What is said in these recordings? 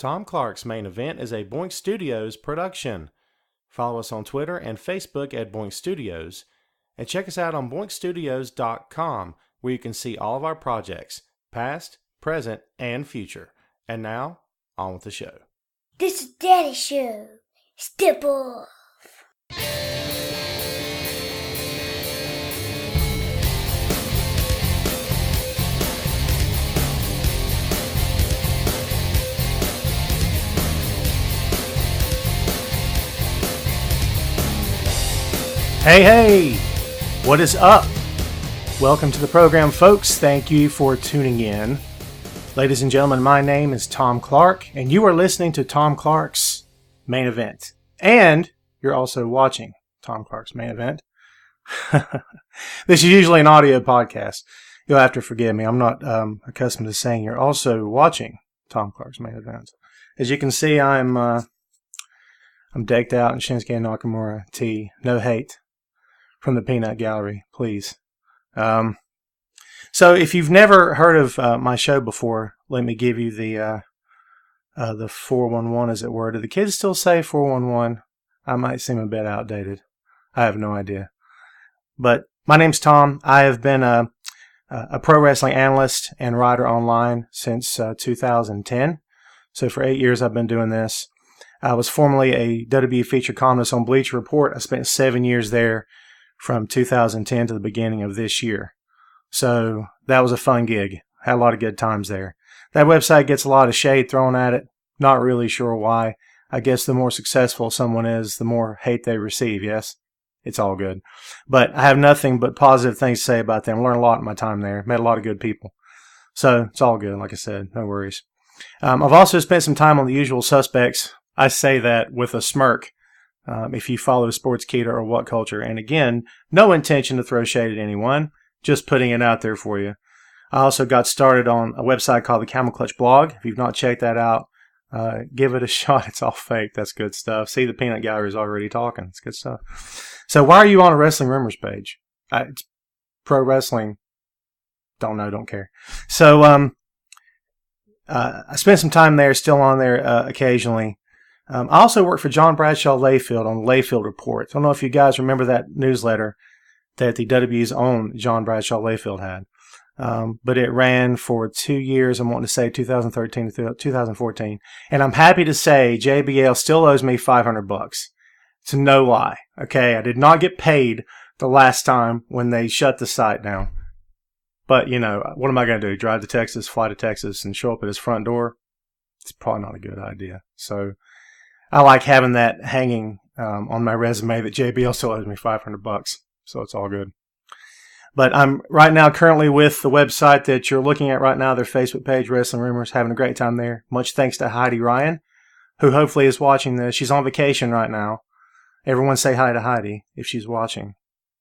Tom Clark's Main Event is a Boink Studios production. Follow us on Twitter and Facebook at Boink Studios, and check us out on boinkstudios.com, where you can see all of our projects, past, present, and future. And now, on with the show. This is Daddy Show. Step off. Hey, what is up? Welcome to the program, folks. Thank you for tuning in. Ladies and gentlemen, my name is Tom Clark, and you are listening to Tom Clark's Main Event. And you're also watching Tom Clark's Main Event. This is usually an audio podcast. You'll have to forgive me. I'm not accustomed to saying you're also watching Tom Clark's Main Event. As you can see, I'm decked out in Shinsuke Nakamura tee. No hate from the Peanut Gallery, please. So if you've never heard of my show before, let me give you the 411, as it were. Do the kids still say 411? I might seem a bit outdated. I have no idea. But my name's Tom. I have been a pro wrestling analyst and writer online since 2010. So for 8 years I've been doing this. I was formerly a WWE featured columnist on Bleacher Report. I spent 7 years there from 2010 to the beginning of this year. So that was a fun gig. Had a lot of good times there. That website gets a lot of shade thrown at it. Not really sure why. I guess the more successful someone is, the more hate they receive, yes? It's all good. But I have nothing but positive things to say about them. Learned a lot in my time there. Met a lot of good people. So it's all good, like I said. No worries. I've also spent some time on The Usual Suspects. I say that with a smirk. If you follow Sportskeeda or What Culture. And again, no intention to throw shade at anyone, just putting it out there for you. I also got started on a website called the Camel Clutch Blog. If you've not checked that out, give it a shot. It's all fake. That's good stuff. See, the Peanut Gallery is already talking. It's good stuff. So why are you on a Wrestling Rumors page? It's pro wrestling. Don't know, don't care. So I spent some time there, still on there occasionally. I also work for John Bradshaw Layfield on the Layfield Report. I don't know if you guys remember that newsletter that the WWE's own John Bradshaw Layfield had. But it ran for 2 years. I'm wanting to say 2013 to 2014. And I'm happy to say JBL still owes me $500. It's no lie. Okay. I did not get paid the last time when they shut the site down. But, you know, what am I going to do? Drive to Texas, fly to Texas, and show up at his front door? It's probably not a good idea. So I like having that hanging on my resume that JBL still owes me $500. So it's all good. But I'm right now currently with the website that you're looking at right now, their Facebook page, Wrestling Rumors, having a great time there. Much thanks to Heidi Ryan, who hopefully is watching this. She's on vacation right now. Everyone say hi to Heidi if she's watching.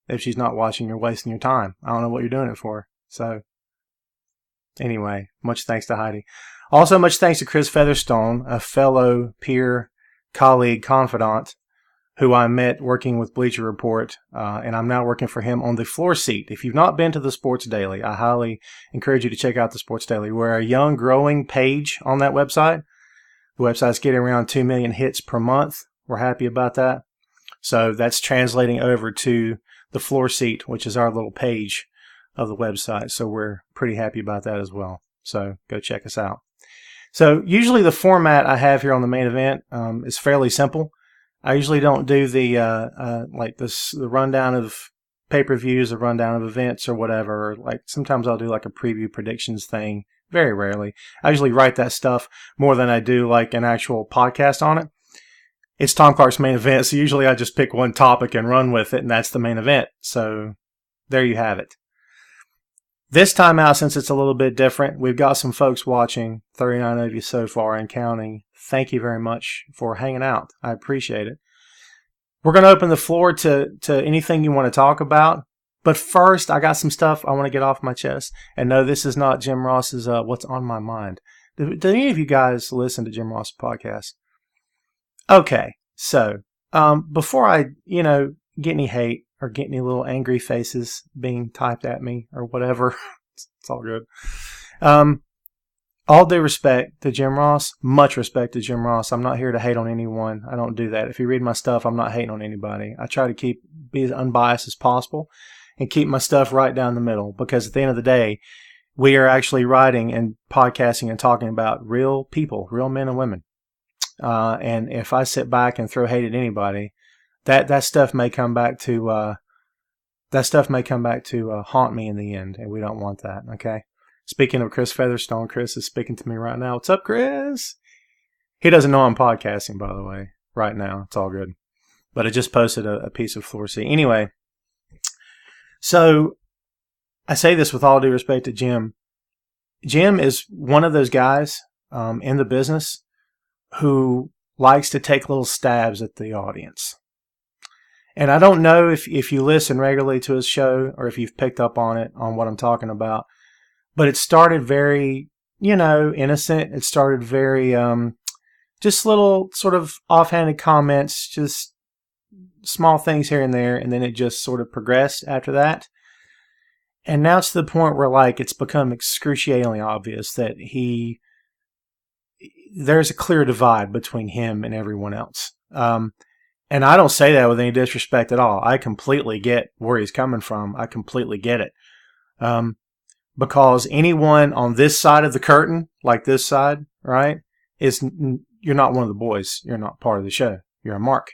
If she's not watching, you're wasting your time. I don't know what you're doing it for. So anyway, much thanks to Heidi. Also, much thanks to Chris Featherstone, a fellow peer, colleague, confidant, who I met working with Bleacher Report, and I'm now working for him on the floor seat. If you've not been to the Sports Daily, I highly encourage you to check out the Sports Daily. We're a young, growing page on that website. The website's getting around 2 million hits per month. We're happy about that. So that's translating over to the floor seat, which is our little page of the website. So we're pretty happy about that as well. So go check us out. So usually the format I have here on the Main Event is fairly simple. I usually don't do the the rundown of pay-per-views, the rundown of events or whatever. Or like sometimes I'll do like a preview predictions thing. Very rarely. I usually write that stuff more than I do like an actual podcast on it. It's Tom Clark's Main Event, so usually I just pick one topic and run with it, and that's the main event. So there you have it. This time out, since it's a little bit different, we've got some folks watching, 39 of you so far and counting. Thank you very much for hanging out. I appreciate it. We're going to open the floor to anything you want to talk about. But first, I got some stuff I want to get off my chest. And no, this is not Jim Ross's What's on My Mind. Do any of you guys listen to Jim Ross' podcast? Okay, so before I, get any hate or get any little angry faces being typed at me or whatever, it's all good. all due respect to Jim Ross, much respect to Jim Ross. I'm not here to hate on anyone. I don't do that. If you read my stuff, I'm not hating on anybody. I try to be as unbiased as possible and keep my stuff right down the middle, because at the end of the day, we are actually writing and podcasting and talking about real people, real men and women. And if I sit back and throw hate at anybody, that stuff may come back to haunt me in the end, and we don't want that. Okay. Speaking of Chris Featherstone, Chris is speaking to me right now. What's up, Chris? He doesn't know I'm podcasting, by the way, right now. It's all good. But I just posted a piece of floor seat. Anyway, so I say this with all due respect to Jim. Jim is one of those guys in the business who likes to take little stabs at the audience. And I don't know if you listen regularly to his show or if you've picked up on it, on what I'm talking about. But it started very, innocent. It started very, just little sort of offhanded comments, just small things here and there. And then it just sort of progressed after that. And now it's to the point where, like, it's become excruciatingly obvious that there's a clear divide between him and everyone else. And I don't say that with any disrespect at all. I completely get where he's coming from. I completely get it. Because anyone on this side of the curtain, like this side, right, you're not one of the boys. You're not part of the show. You're a mark.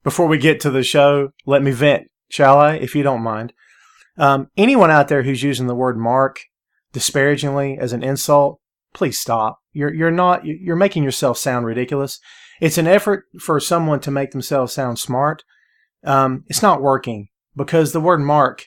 Before we get to the show, let me vent, shall I, if you don't mind. Anyone out there who's using the word mark disparagingly as an insult, please stop. You're making yourself sound ridiculous. It's an effort for someone to make themselves sound smart. It's not working, because the word mark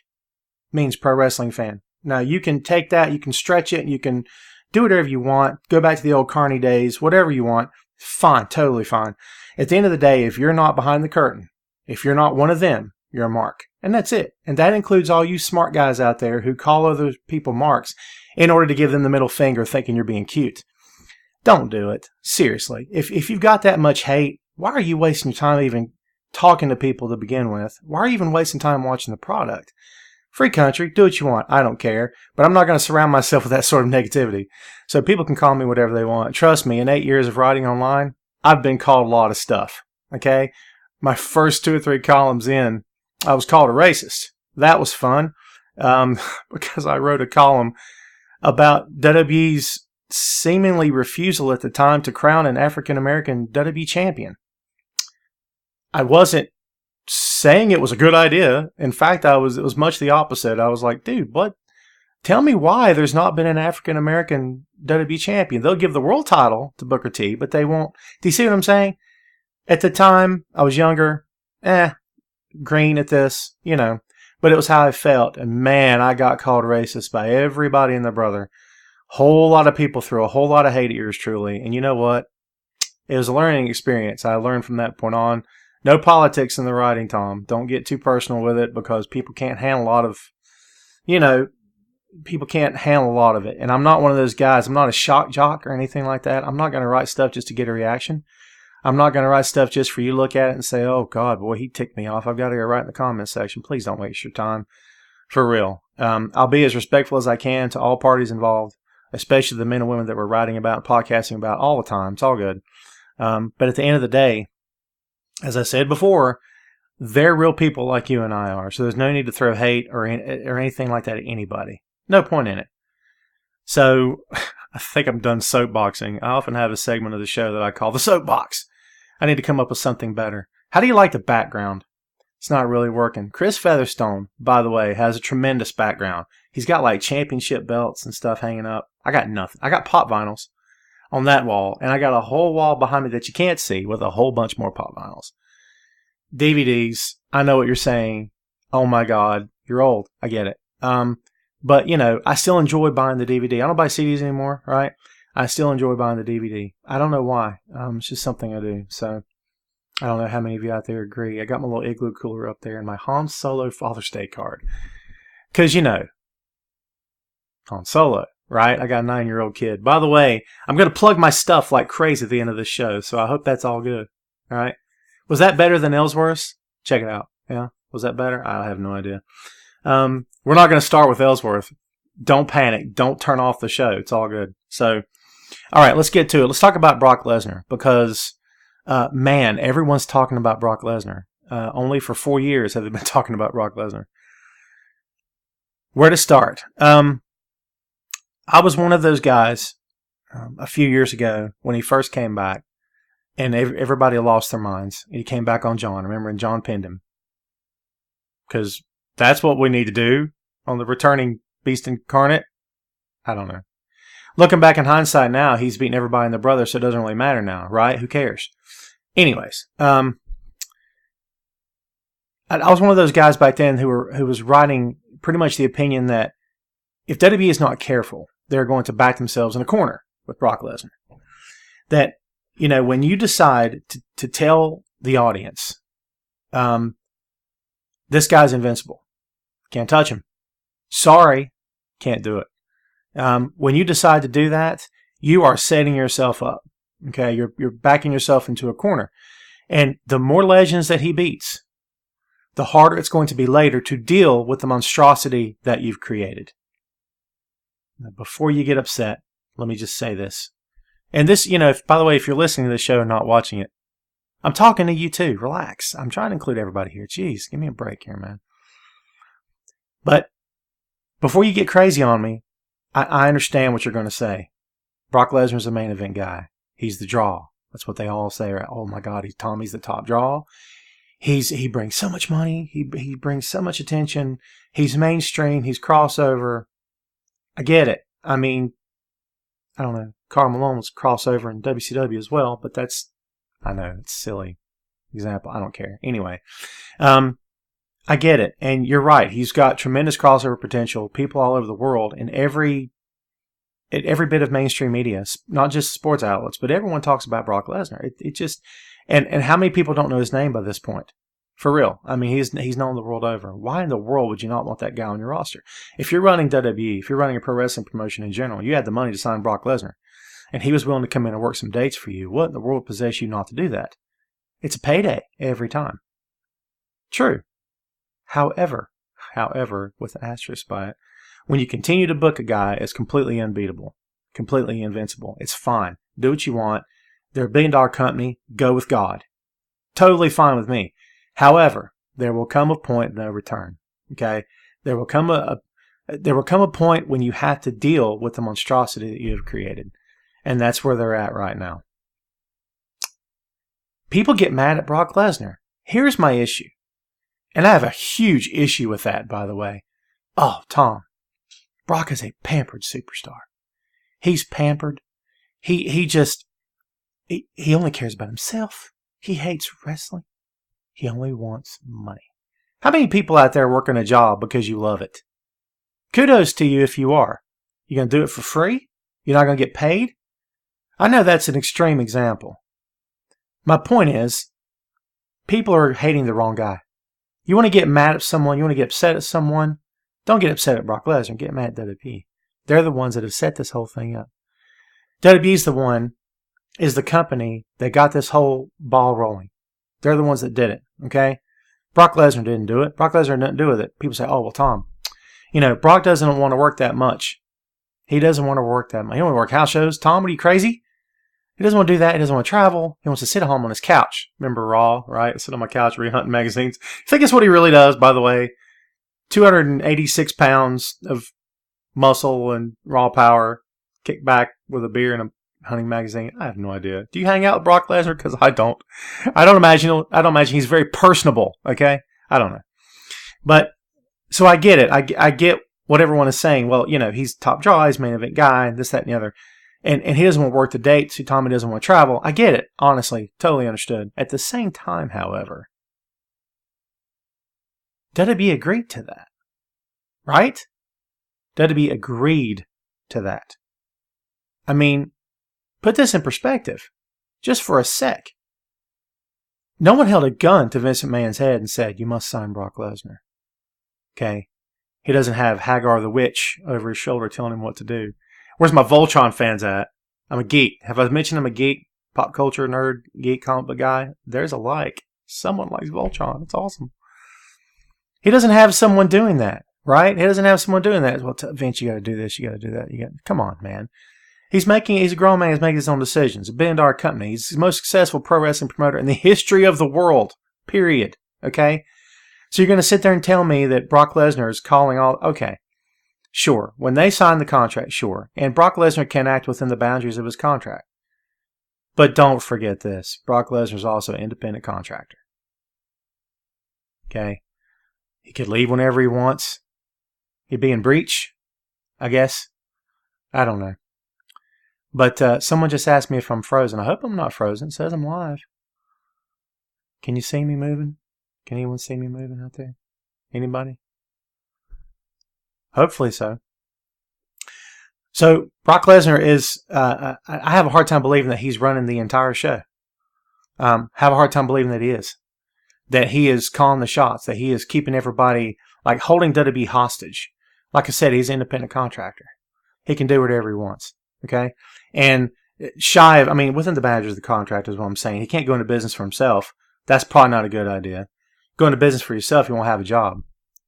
means pro wrestling fan. Now, you can take that, you can stretch it, you can do whatever you want, go back to the old Carney days, whatever you want. Fine, totally fine. At the end of the day, if you're not behind the curtain, if you're not one of them, you're a mark. And that's it. And that includes all you smart guys out there who call other people marks in order to give them the middle finger thinking you're being cute. Don't do it. Seriously. If you've got that much hate, why are you wasting your time even talking to people to begin with? Why are you even wasting time watching the product? Free country, do what you want. I don't care. But I'm not going to surround myself with that sort of negativity. So people can call me whatever they want. Trust me, in 8 years of writing online, I've been called a lot of stuff. Okay? My first 2 or 3 columns in, I was called a racist. That was fun. Because I wrote a column about WWE's seemingly refusal at the time to crown an African-American WWE champion. I wasn't saying it was a good idea. In fact, it was much the opposite. I was like, dude, what? Tell me why there's not been an African-American WWE champion. They'll give the world title to Booker T, but they won't. Do you see what I'm saying? At the time, I was younger. Green at this, but it was how I felt. And man, I got called racist by everybody and their brother. Whole lot of people threw a whole lot of hate at yours truly. And you know what? It was a learning experience. I learned from that point on. No politics in the writing, Tom. Don't get too personal with it, because people can't handle a lot of, people can't handle a lot of it. And I'm not one of those guys. I'm not a shock jock or anything like that. I'm not going to write stuff just to get a reaction. I'm not going to write stuff just for you to look at it and say, oh, God, boy, he ticked me off. I've got to go right in the comments section. Please don't waste your time. For real. I'll be as respectful as I can to all parties involved, especially the men and women that we're writing about, podcasting about all the time. It's all good. But at the end of the day, as I said before, they're real people like you and I are. So there's no need to throw hate or anything like that at anybody. No point in it. So I think I'm done soapboxing. I often have a segment of the show that I call the soapbox. I need to come up with something better. How do you like the background? It's not really working. Chris Featherstone, by the way, has a tremendous background. He's got like championship belts and stuff hanging up. I got nothing. I got pop vinyls on that wall, and I got a whole wall behind me that you can't see with a whole bunch more pop vinyls. DVDs, I know what you're saying. Oh my God, you're old. I get it. But, I still enjoy buying the DVD. I don't buy CDs anymore, right? I still enjoy buying the DVD. I don't know why. It's just something I do. So, I don't know how many of you out there agree. I got my little igloo cooler up there and my Han Solo Father's Day card. Because, Han Solo, right? I got a 9-year-old kid. By the way, I'm going to plug my stuff like crazy at the end of this show, so I hope that's all good. All right? Was that better than Ellsworth's? Check it out. Yeah? Was that better? I have no idea. We're not going to start with Ellsworth. don't panic. Don't turn off the show. It's all good. So, all right, let's get to it. Let's talk about Brock Lesnar because, man, everyone's talking about Brock Lesnar. Only for 4 years have they been talking about Brock Lesnar. Where to start? I was one of those guys a few years ago when he first came back, and everybody lost their minds. He came back on John. Remember, and John pinned him. Because that's what we need to do on the returning Beast Incarnate. I don't know. Looking back in hindsight now, he's beaten everybody and their brother, so it doesn't really matter now, right? Who cares? Anyways, I was one of those guys back then who was writing pretty much the opinion that if WWE is not careful, they're going to back themselves in a corner with Brock Lesnar. That, when you decide to tell the audience, this guy's invincible, can't touch him. Sorry, can't do it. When you decide to do that, you are setting yourself up. Okay, you're backing yourself into a corner. And the more legends that he beats, the harder it's going to be later to deal with the monstrosity that you've created. Now, before you get upset, let me just say this. And this, by the way, if you're listening to this show and not watching it, I'm talking to you too. Relax. I'm trying to include everybody here. Jeez, give me a break here, man. But before you get crazy on me, I understand what you're going to say. Brock Lesnar's the main event guy. He's the draw. That's what they all say. Right? Oh my God, Tommy's the top draw. He brings so much money. He brings so much attention. He's mainstream. He's crossover. I get it. I mean, I don't know. Karl Malone was crossover in WCW as well, but I know it's a silly example. I don't care. Anyway, I get it. And you're right. He's got tremendous crossover potential. People all over the world in every bit of mainstream media, not just sports outlets, but everyone talks about Brock Lesnar. It just, and how many people don't know his name by this point? For real. I mean, he's known the world over. Why in the world would you not want that guy on your roster? If you're running WWE, if you're running a pro wrestling promotion in general, you had the money to sign Brock Lesnar, and he was willing to come in and work some dates for you, what in the world would possess you not to do that? It's a payday every time. True. However, with an asterisk by it, when you continue to book a guy as completely unbeatable, completely invincible, it's fine. Do what you want. They're a $1 billion company. Go with God. Totally fine with me. However, there will come a point of no return. Okay? There will come a point when you have to deal with the monstrosity that you have created. And that's where they're at right now. People get mad at Brock Lesnar. Here's my issue. And I have a huge issue with that, by the way. Oh, Tom, Brock is a pampered superstar. He's pampered. He only cares about himself. He hates wrestling. He only wants money. How many people out there working a job because you love it? Kudos to you if you are. You going to do it for free? You're not going to get paid? I know that's an extreme example. My point is, people are hating the wrong guy. You want to get mad at someone, you want to get upset at someone, don't get upset at Brock Lesnar, get mad at WWE. They're the ones that have set this whole thing up. WWE's is the company that got this whole ball rolling. They're the ones that did it, okay? Brock Lesnar didn't do it. Brock Lesnar didn't do with it. People say, oh, well, Tom, Brock doesn't want to work that much. He doesn't want to work that much. He don't want to work house shows. Tom, what are you, crazy? He doesn't want to do that. He doesn't want to travel. He wants to sit at home on his couch. Remember Raw, right? Sit on my couch, hunting magazines. I think it's what he really does, by the way. 286 pounds of muscle and raw power. Kick back with a beer and a hunting magazine. I have no idea. Do you hang out with Brock Lesnar? Because I don't. I don't imagine he's very personable. Okay, I don't know. But so I get it. I get what everyone is saying. Well, he's top draw, he's main event guy, and this, that, and the other. And he doesn't want to work the dates. Tommy doesn't want to travel. I get it. Honestly, totally understood. At the same time, however, WWE agreed to that, right? WWE agreed to that. I mean, put this in perspective, just for a sec. No one held a gun to Vince McMahon's head and said, you must sign Brock Lesnar. Okay? He doesn't have Hagar the Witch over his shoulder telling him what to do. Where's my Voltron fans at? I'm a geek. Have I mentioned I'm a geek? Pop culture nerd, geek, comic book guy? There's a like. Someone likes Voltron. It's awesome. He doesn't have someone doing that. right? He doesn't have someone doing that. Well, Vince, you got to do this, you got to do that. Come on, man. He's a grown man. He's making his own decisions. $1 billion company. He's the most successful pro wrestling promoter in the history of the world. Period. Okay? So you're going to sit there and tell me that Brock Lesnar is calling all... Okay. Sure. When they signed the contract, sure. And Brock Lesnar can act within the boundaries of his contract. But don't forget this. Brock Lesnar is also an independent contractor. Okay? He could leave whenever he wants. He'd be in breach, I guess. I don't know. But someone just asked me if I'm frozen. I hope I'm not frozen. It says I'm live. Can you see me moving? Can anyone see me moving out there? Anybody? Hopefully so. So Brock Lesnar is, I have a hard time believing that he's running the entire show. Have a hard time believing that he is. That he is calling the shots. That he is keeping everybody, like holding WWE hostage. Like I said, he's an independent contractor. He can do whatever he wants. Okay? And within the boundaries of the contract is what I'm saying. He can't go into business for himself. That's probably not a good idea. Go into business for yourself, you won't have a job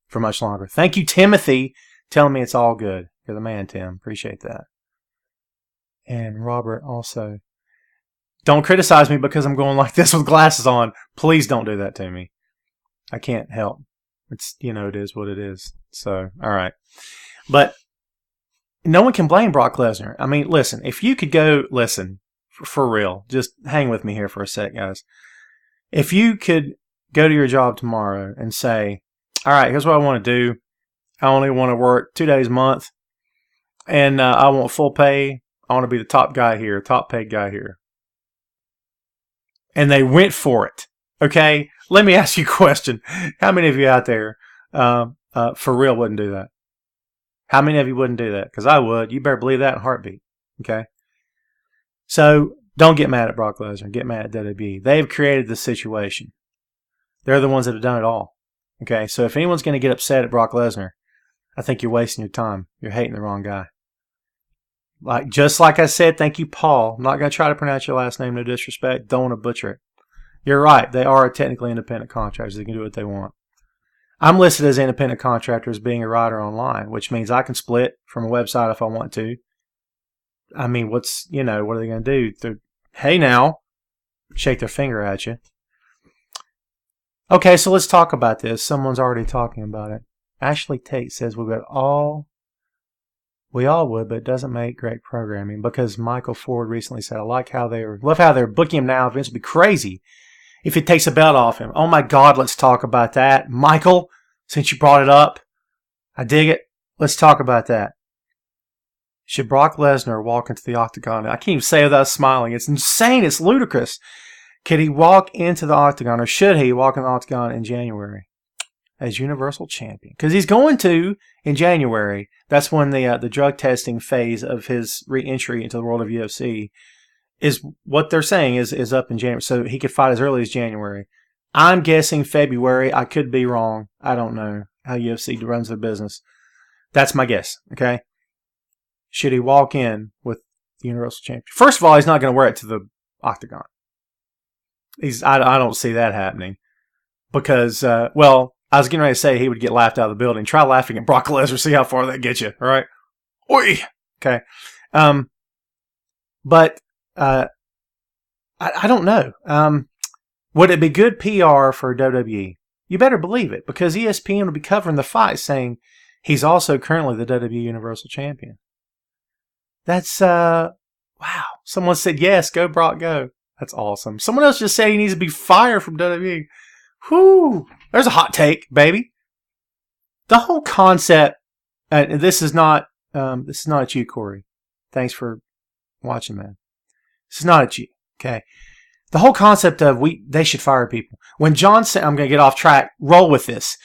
for much longer. Thank you, Timothy, telling me it's all good. You're the man, Tim. Appreciate that. And Robert also. Don't criticize me because I'm going like this with glasses on. Please don't do that to me. I can't help. It's, it is what it is. So, all right. But no one can blame Brock Lesnar. I mean, listen, if you could go, for real, just hang with me here for a sec, guys. If you could go to your job tomorrow and say, all right, here's what I want to do. I only want to work 2 days a month, and I want full pay. I want to be the top guy here, top paid guy here. And they went for it. Okay? Let me ask you a question. How many of you out there for real wouldn't do that? How many of you wouldn't do that? Because I would. You better believe that in a heartbeat. Okay? So don't get mad at Brock Lesnar. Get mad at WWE. They've created this situation. They're the ones that have done it all. Okay? So if anyone's going to get upset at Brock Lesnar, I think you're wasting your time. You're hating the wrong guy. Just like I said, thank you, Paul. I'm not going to try to pronounce your last name, no disrespect. Don't want to butcher it. You're right. They are technically independent contractors. They can do what they want. I'm listed as independent contractor as being a writer online, which means I can split from a website if I want to. I mean, what are they going to do? Hey now, shake their finger at you. Okay, so let's talk about this. Someone's already talking about it. Ashley Tate says we all would, but it doesn't make great programming because Michael Ford recently said, love how they're booking him now. Vince would be crazy if it takes a belt off him. Oh my God, let's talk about that. Michael, since you brought it up, I dig it. Let's talk about that. Should Brock Lesnar walk into the octagon? I can't even say it without smiling. It's insane. It's ludicrous. Could he walk into the octagon, or should he walk in the octagon in January as Universal Champion? Because he's going to in January. That's when the drug testing phase of his re-entry into the world of UFC is what they're saying is up in January. So he could fight as early as January. I'm guessing February. I could be wrong. I don't know how UFC runs their business. That's my guess. Okay. Should he walk in with the Universal Champion? First of all, he's not going to wear it to the octagon. I don't see that happening because, I was getting ready to say he would get laughed out of the building. Try laughing at Brock Lesnar. See how far that gets you. All right. Oi. Okay. But I don't know. Would it be good PR for WWE? You better believe it because ESPN will be covering the fight saying he's also currently the WWE Universal Champion. That's, wow. Someone said, yes, go Brock, go. That's awesome. Someone else just said he needs to be fired from WWE. Whew. There's a hot take, baby. The whole concept, and this is not at you, Corey. Thanks for watching, man. This is not at you, okay? The whole concept of they should fire people. When John Cena, I'm going to get off track, roll with this.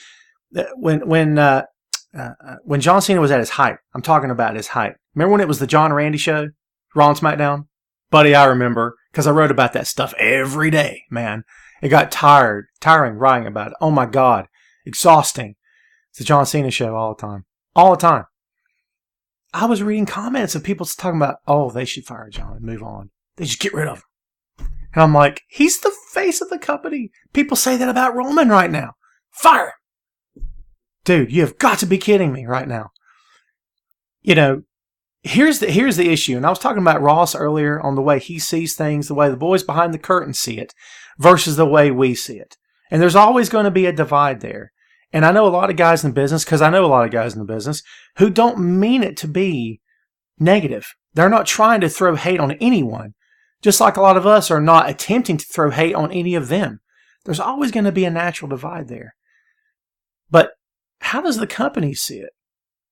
When John Cena was at his height, I'm talking about his height. Remember when it was the John Randy show, Raw and SmackDown? Buddy, I remember, because I wrote about that stuff every day, man. It got tiring writing about it. Oh my God, exhausting. It's the John Cena show all the time. All the time. I was reading comments of people talking about, they should fire John and move on. They should get rid of him. And I'm like, he's the face of the company. People say that about Roman right now. Fire him. Dude, you have got to be kidding me right now. Here's the issue. And I was talking about Ross earlier on the way he sees things, the way the boys behind the curtain see it versus the way we see it. And there's always going to be a divide there. And I know a lot of guys in the business, because I know a lot of guys in the business, who don't mean it to be negative. They're not trying to throw hate on anyone, just like a lot of us are not attempting to throw hate on any of them. There's always going to be a natural divide there. But how does the company see it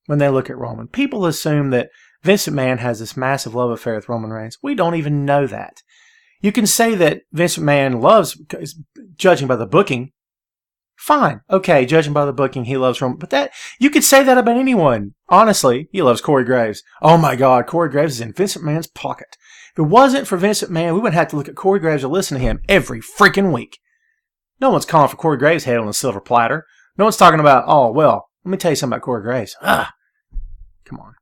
when they look at Roman? People assume that Vince McMahon has this massive love affair with Roman Reigns. We don't even know that. You can say that Vince McMahon loves, judging by the booking. Fine. Okay, judging by the booking, he loves Roman. But that, you could say that about anyone. Honestly, he loves Corey Graves. Oh my God, Corey Graves is in Vince McMahon's pocket. If it wasn't for Vince McMahon, we wouldn't have to look at Corey Graves or listen to him every freaking week. No one's calling for Corey Graves' head on a silver platter. No one's talking about, oh, well, let me tell you something about Corey Graves. Come on.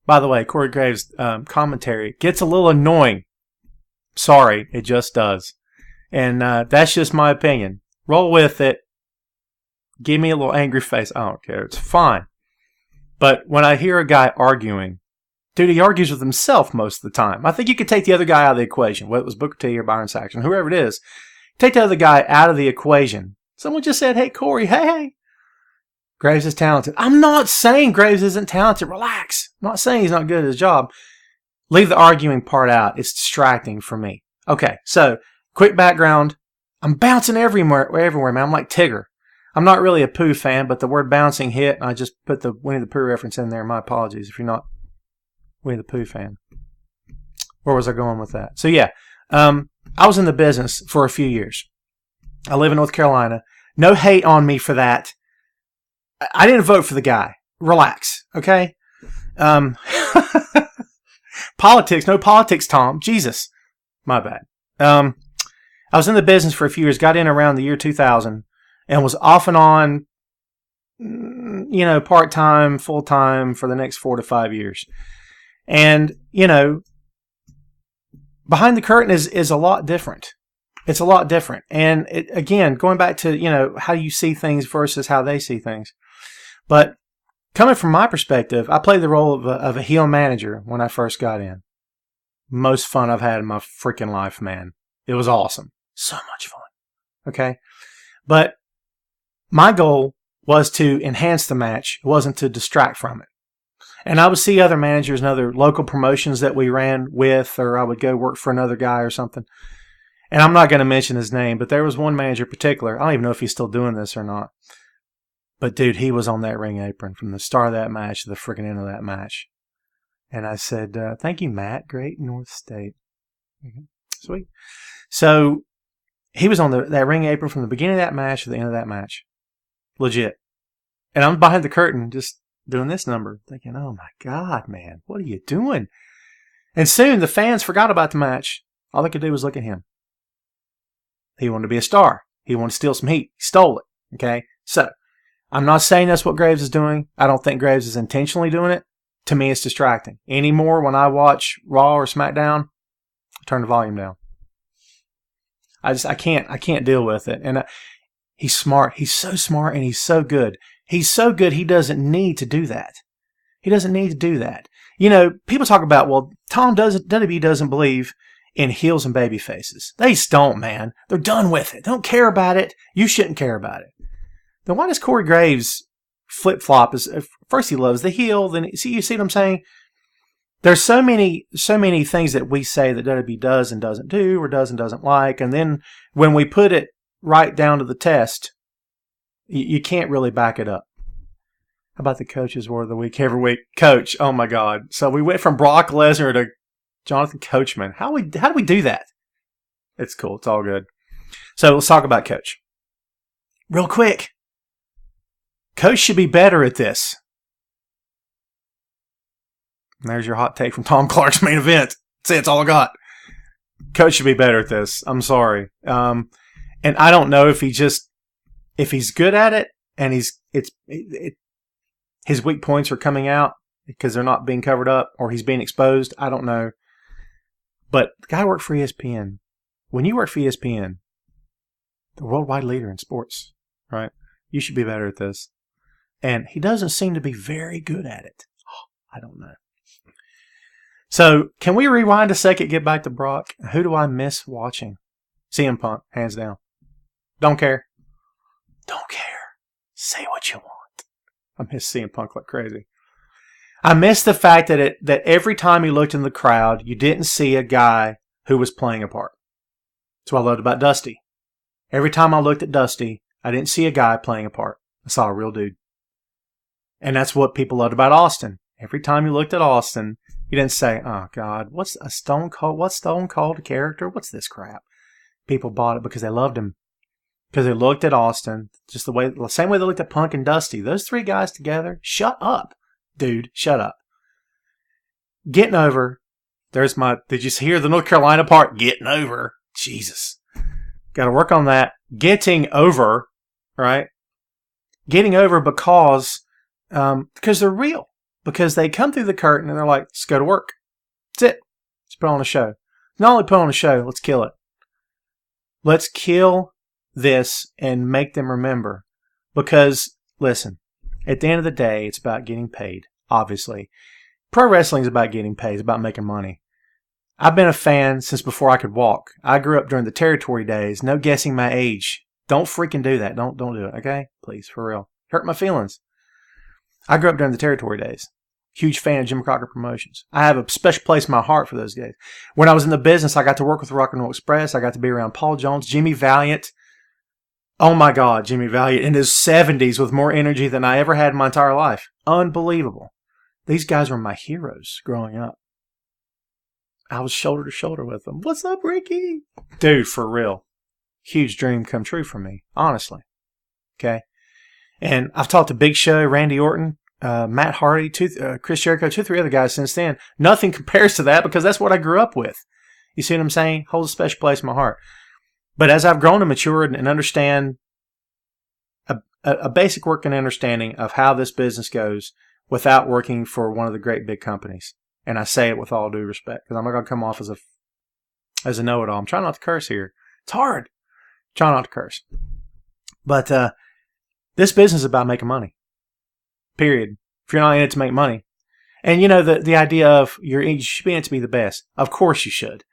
By the way, Corey Graves' commentary gets a little annoying. Sorry, it just does. And that's just my opinion. Roll with it. Give me a little angry face. I don't care. It's fine. But when I hear a guy arguing, dude, he argues with himself most of the time. I think you could take the other guy out of the equation, whether it was Booker T or Byron Saxton, whoever it is. Take the other guy out of the equation. Someone just said, hey, Corey, hey. Graves is talented. I'm not saying Graves isn't talented. Relax. I'm not saying he's not good at his job. Leave the arguing part out. It's distracting for me. Okay, so quick background. I'm bouncing everywhere, man. I'm like Tigger. I'm not really a Pooh fan, but the word bouncing hit, and I just put the Winnie the Pooh reference in there. My apologies if you're not Winnie the Pooh fan. Where was I going with that? So yeah, I was in the business for a few years. I live in North Carolina. No hate on me for that. I didn't vote for the guy. Relax, okay? Politics, no politics, Tom. Jesus. My bad. I was in the business for a few years, got in around the year 2000, and was off and on, part-time, full-time for the next 4 to 5 years. And, behind the curtain is a lot different. It's a lot different. And again, going back to, how you see things versus how they see things. But coming from my perspective, I played the role of a heel manager when I first got in. Most fun I've had in my freaking life, man. It was awesome. So much fun. Okay? But my goal was to enhance the match. It wasn't to distract from it. And I would see other managers and other local promotions that we ran with, or I would go work for another guy or something. And I'm not going to mention his name, but there was one manager in particular. I don't even know if he's still doing this or not. But dude, he was on that ring apron from the start of that match to the freaking end of that match. And I said, thank you, Matt. Great North State. Mm-hmm. Sweet. So he was on that ring apron from the beginning of that match to the end of that match. Legit. And I'm behind the curtain just doing this number, thinking, oh my God, man, what are you doing? And soon the fans forgot about the match. All they could do was look at him. He wanted to be a star. He wanted to steal some heat. He stole it. Okay? So, I'm not saying that's what Graves is doing. I don't think Graves is intentionally doing it. To me, it's distracting. Anymore, when I watch Raw or SmackDown, I turn the volume down. I can't deal with it. And he's smart. He's so smart and he's so good. He's so good he doesn't need to do that. He doesn't need to do that. People talk about, well, WWE doesn't believe in heels and baby faces. They just don't, man. They're done with it. They don't care about it. You shouldn't care about it. Then why does Corey Graves flip-flop? First he loves the heel, then you see what I'm saying? There's so many things that we say that WWE does and doesn't do, or does and doesn't like, and then when we put it right down to the test, you can't really back it up. How about the coach's word of the week every week? Coach, oh my God. So we went from Brock Lesnar to Jonathan Coachman. How do we do that? It's cool. It's all good. So let's talk about Coach. Real quick. Coach should be better at this. And there's your hot take from Tom Clark's main event. That's all I got. Coach should be better at this. I'm sorry. And I don't know if he's good at it and his weak points are coming out because they're not being covered up, or he's being exposed. I don't know. But the guy worked for ESPN. When you work for ESPN, the worldwide leader in sports, right? You should be better at this. And he doesn't seem to be very good at it. I don't know. So, can we rewind a second, get back to Brock? Who do I miss watching? CM Punk, hands down. Don't care. Don't care. Say what you want. I miss CM Punk like crazy. I miss the fact that every time you looked in the crowd, you didn't see a guy who was playing a part. That's what I loved about Dusty. Every time I looked at Dusty, I didn't see a guy playing a part. I saw a real dude. And that's what people loved about Austin. Every time you looked at Austin, you didn't say, oh, God, what's Stone Cold character? What's this crap? People bought it because they loved him. Because they looked at Austin just the same way they looked at Punk and Dusty. Those three guys together, shut up, dude, shut up. Getting over, did you hear the North Carolina part? Getting over. Jesus. Got to work on that. Getting over, right? Getting over because they're real. Because they come through the curtain and they're like, let's go to work. That's it. Let's put on a show. Not only put on a show, let's kill it. Let's kill this and make them remember. Because, listen, at the end of the day, it's about getting paid, obviously. Pro wrestling is about getting paid. It's about making money. I've been a fan since before I could walk. I grew up during the territory days. No guessing my age. Don't freaking do that. Don't do it, okay? Please, for real. Hurt my feelings. I grew up during the territory days. Huge fan of Jim Crockett Promotions. I have a special place in my heart for those days. When I was in the business, I got to work with Rock and Roll Express. I got to be around Paul Jones, Jimmy Valiant. Oh my God, Jimmy Valiant in his 70s with more energy than I ever had in my entire life. Unbelievable. These guys were my heroes growing up. I was shoulder to shoulder with them. What's up, Ricky? Dude, for real. Huge dream come true for me, honestly. Okay? And I've talked to Big Show, Randy Orton, Matt Hardy, Chris Jericho, 2 or 3 other guys since then. Nothing compares to that because that's what I grew up with. You see what I'm saying? Holds a special place in my heart. But as I've grown and matured and understand a basic working understanding of how this business goes without working for one of the great big companies, and I say it with all due respect because I'm not going to come off as a know-it-all. I'm trying not to curse here. It's hard. Try not to curse. But this business is about making money. Period. If you're not in it to make money. And you know, the idea of you should be in it to be the best. Of course you should.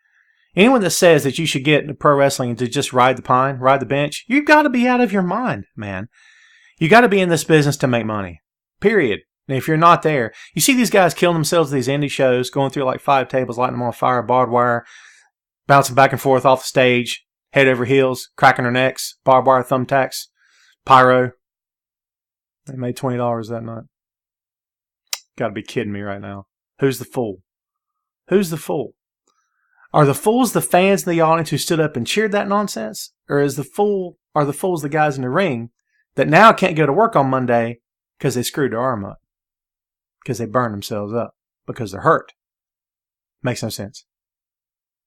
Anyone that says that you should get into pro wrestling to just ride the bench, you've got to be out of your mind, man. You got to be in this business to make money. Period. And if you're not there, you see these guys killing themselves at these indie shows, going through like 5 tables, lighting them on fire, barbed wire, bouncing back and forth off the stage, head over heels, cracking their necks, barbed wire thumbtacks, pyro. They made $20 that night. Got to be kidding me right now. Who's the fool? Who's the fool? Are the fools the fans in the audience who stood up and cheered that nonsense? Or are the fools the guys in the ring that now can't go to work on Monday because they screwed their arm up? Because they burned themselves up. Because they're hurt. Makes no sense.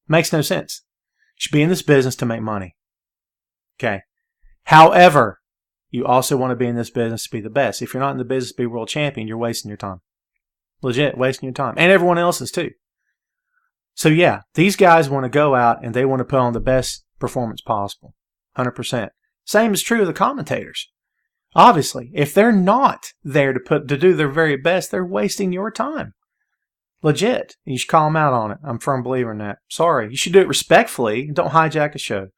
Makes no sense. You should be in this business to make money. Okay. However, you also want to be in this business to be the best. If you're not in the business to be world champion, you're wasting your time. Legit, wasting your time. And everyone else's too. So yeah, these guys want to go out and they want to put on the best performance possible. 100%. Same is true of the commentators. Obviously, if they're not there to do their very best, they're wasting your time. Legit. You should call them out on it. I'm a firm believer in that. Sorry. You should do it respectfully. Don't hijack a show.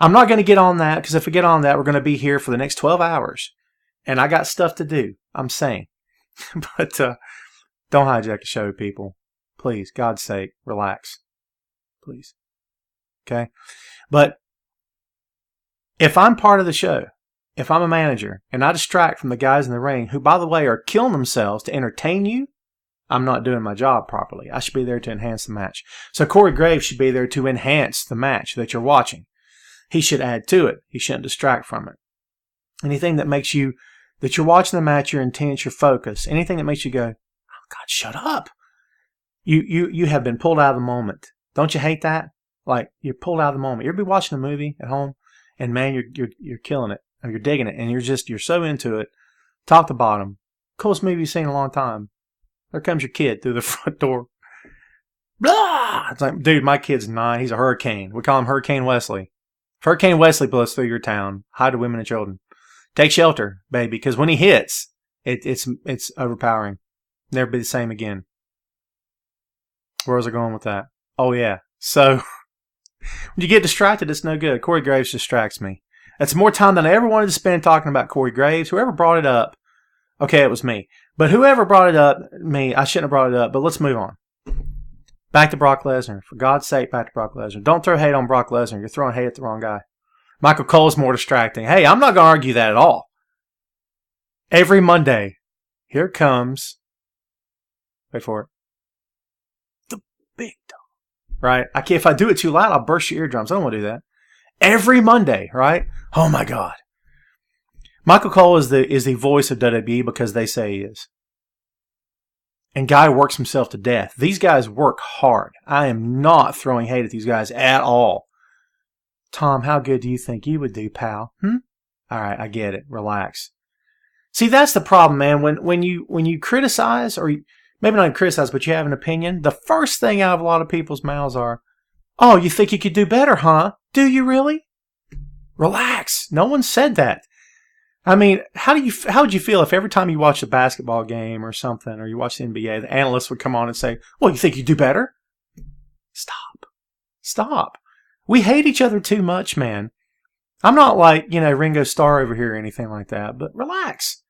I'm not going to get on that because if we get on that, we're going to be here for the next 12 hours. And I got stuff to do. I'm saying. But don't hijack a show, people. Please, God's sake, relax. Please. Okay? But if I'm part of the show, if I'm a manager, and I distract from the guys in the ring, who, by the way, are killing themselves to entertain you, I'm not doing my job properly. I should be there to enhance the match. So Corey Graves should be there to enhance the match that you're watching. He should add to it. He shouldn't distract from it. Anything that makes you, that you're watching the match, you're intense, you're focused. Anything that makes you go, oh God, shut up. You have been pulled out of the moment. Don't you hate that? Like, you're pulled out of the moment. You ever be watching a movie at home and man, you're killing it. Or you're digging it and you're so into it. Top to bottom. Coolest movie you've seen in a long time. There comes your kid through the front door. Blah! It's like, dude, my kid's 9. He's a hurricane. We call him Hurricane Wesley. If Hurricane Wesley blows through your town, hide the women and children. Take shelter, baby, because when he hits, It's overpowering. Never be the same again. Where was I going with that? Oh, yeah. So, when you get distracted, it's no good. Corey Graves distracts me. That's more time than I ever wanted to spend talking about Corey Graves. Whoever brought it up, okay, it was me. But whoever brought it up, me, I shouldn't have brought it up, but let's move on. Back to Brock Lesnar. For God's sake, back to Brock Lesnar. Don't throw hate on Brock Lesnar. You're throwing hate at the wrong guy. Michael Cole's more distracting. Hey, I'm not going to argue that at all. Every Monday, here comes, wait for it, the big dog. Right? If I do it too loud, I'll burst your eardrums. I don't want to do that. Every Monday, right? Oh my God. Michael Cole is the voice of WWE because they say he is. And Guy works himself to death. These guys work hard. I am not throwing hate at these guys at all. Tom, how good do you think you would do, pal? All right, I get it. Relax. See, that's the problem, man. When you criticize, or maybe not even criticize, but you have an opinion, the first thing out of a lot of people's mouths are, oh, you think you could do better, huh? Do you really? Relax. No one said that. I mean, how would you feel if every time you watch a basketball game or something, or you watch the NBA, the analyst would come on and say, well, you think you do better? Stop. We hate each other too much, man. I'm not like, Ringo Starr over here or anything like that, but relax.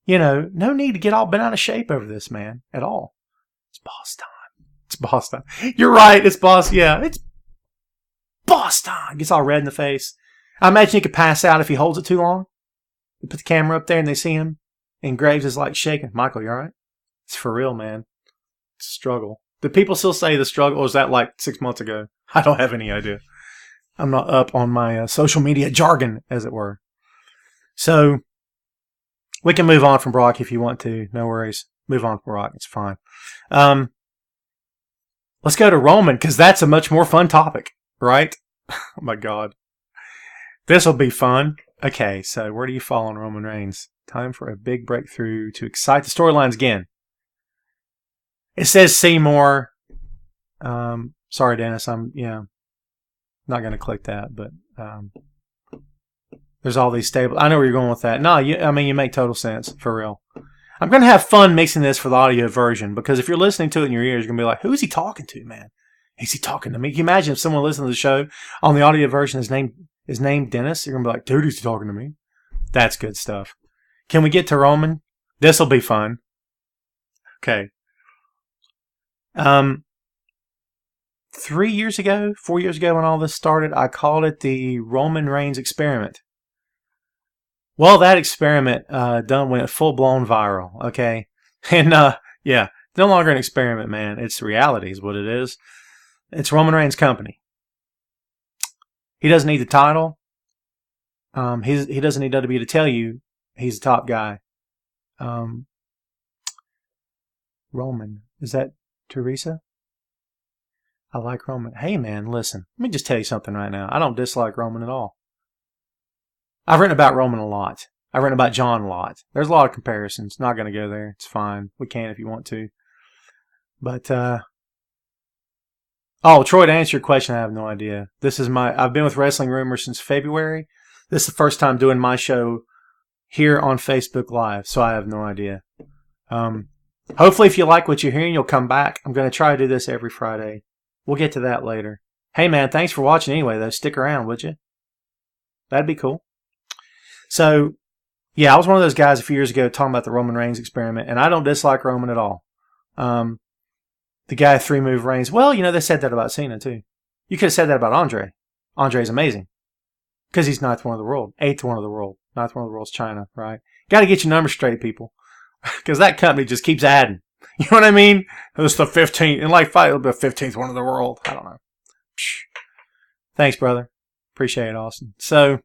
No need to get all bent out of shape over this, man, at all. It's boss time. You're right, it's boss, yeah, it's boss time. Gets all red in the face. I imagine he could pass out if he holds it too long. They put the camera up there and they see him, and Graves is like shaking. Michael, you all right? It's for real, man. It's a struggle. Do people still say the struggle, or was that like 6 months ago? I don't have any idea. I'm not up on my social media jargon, as it were. So, we can move on from Brock if you want to. No worries. Move on from Brock. It's fine. Let's go to Roman, because that's a much more fun topic, right? Oh, my God. This will be fun. Okay, so where do you fall on Roman Reigns? Time for a big breakthrough to excite the storylines again. It says Seymour. Sorry, Dennis. I'm not going to click that, but there's all these stable. I know where you're going with that. No, you make total sense, for real. I'm going to have fun mixing this for the audio version, because if you're listening to it in your ears, you're going to be like, who is he talking to, man? Is he talking to me? Can you imagine if someone listening to the show on the audio version is named Dennis? You're going to be like, dude, is he talking to me? That's good stuff. Can we get to Roman? This will be fun. Okay. 4 years ago, when all this started, I called it the Roman Reigns experiment. Well, that experiment went full-blown viral, okay? And, yeah, no longer an experiment, man. It's reality is what it is. It's Roman Reigns' company. He doesn't need the title. He doesn't need WWE to tell you he's the top guy. Roman. Is that Teresa? I like Roman. Hey, man, listen. Let me just tell you something right now. I don't dislike Roman at all. I've written about Roman a lot. I've written about John a lot. There's a lot of comparisons. Not going to go there. It's fine. We can if you want to. But, Troy, to answer your question, I have no idea. I've been with Wrestling Rumors since February. This is the first time doing my show here on Facebook Live, so I have no idea. Hopefully, if you like what you're hearing, you'll come back. I'm going to try to do this every Friday. We'll get to that later. Hey, man, thanks for watching anyway, though. Stick around, would you? That'd be cool. So, yeah, I was one of those guys a few years ago talking about the Roman Reigns experiment, and I don't dislike Roman at all. The guy 3-move Reigns. Well, they said that about Cena, too. You could have said that about Andre. Andre's amazing. Because he's 9th one of the world. 8th one of the world. 9th one of the world's China, right? Got to get your numbers straight, people. Because that company just keeps adding. You know what I mean? It's the 15th. In like 5, it'll be the 15th one of the world. I don't know. Thanks, brother. Appreciate it, Austin. So,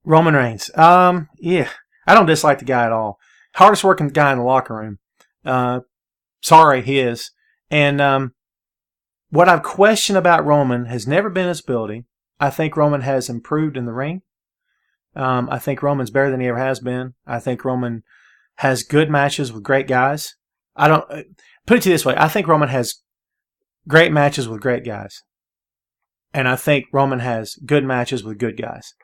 Roman Reigns. Yeah. I don't dislike the guy at all. Hardest working guy in the locker room. Sorry, he is. And what I've questioned about Roman has never been his ability. I think Roman has improved in the ring. I think Roman's better than he ever has been. I think Roman has good matches with great guys. Put it to you this way. I think Roman has great matches with great guys. And I think Roman has good matches with good guys.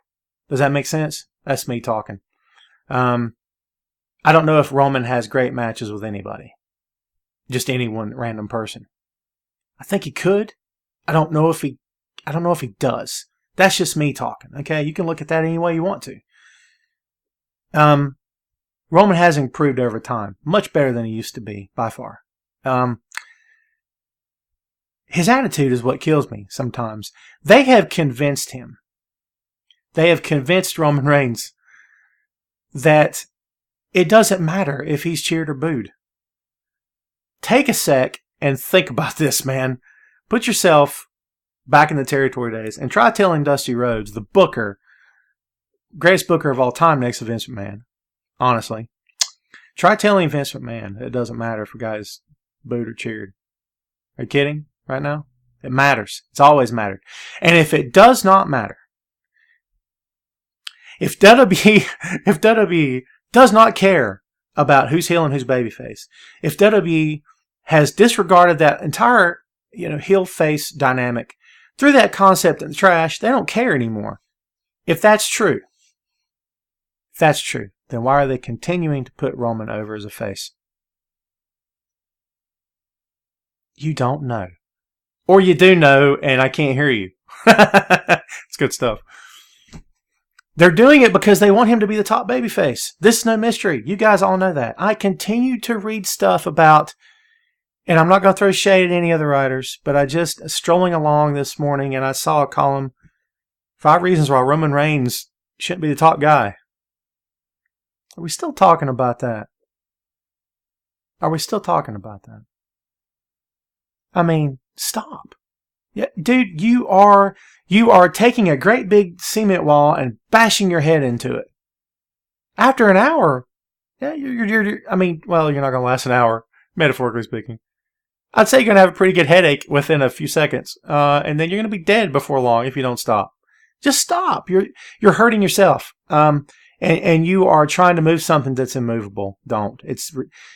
Does that make sense? That's me talking. I don't know if Roman has great matches with anybody. Just any one random person. I think he could. I don't know if he does. That's just me talking. Okay, you can look at that any way you want to. Roman has improved over time. Much better than he used to be, by far. His attitude is what kills me sometimes. They have convinced him. They have convinced Roman Reigns that it doesn't matter if he's cheered or booed. Take a sec and think about this, man. Put yourself back in the territory days and try telling Dusty Rhodes, the booker, greatest booker of all time next to Vince McMahon, honestly. Try telling Vince McMahon it doesn't matter if a guy's booed or cheered. Are you kidding right now? It matters. It's always mattered. And if it does not matter, if WWE does not care about who's heel and who's babyface, if WWE has disregarded that entire, heel face dynamic, threw that concept in the trash, they don't care anymore. If that's true, then why are they continuing to put Roman over as a face? You don't know. Or you do know, and I can't hear you. It's good stuff. They're doing it because they want him to be the top babyface. This is no mystery. You guys all know that. I continue to read stuff about, and I'm not going to throw shade at any other writers, but I just strolling along this morning and I saw a column, 5 reasons why Roman Reigns shouldn't be the top guy. Are we still talking about that? I mean, stop. Yeah, dude, you are taking a great big cement wall and bashing your head into it. After an hour, yeah, you're not going to last an hour, metaphorically speaking. I'd say you're going to have a pretty good headache within a few seconds, and then you're going to be dead before long if you don't stop. Just stop. You're hurting yourself, and you are trying to move something that's immovable. Don't. It's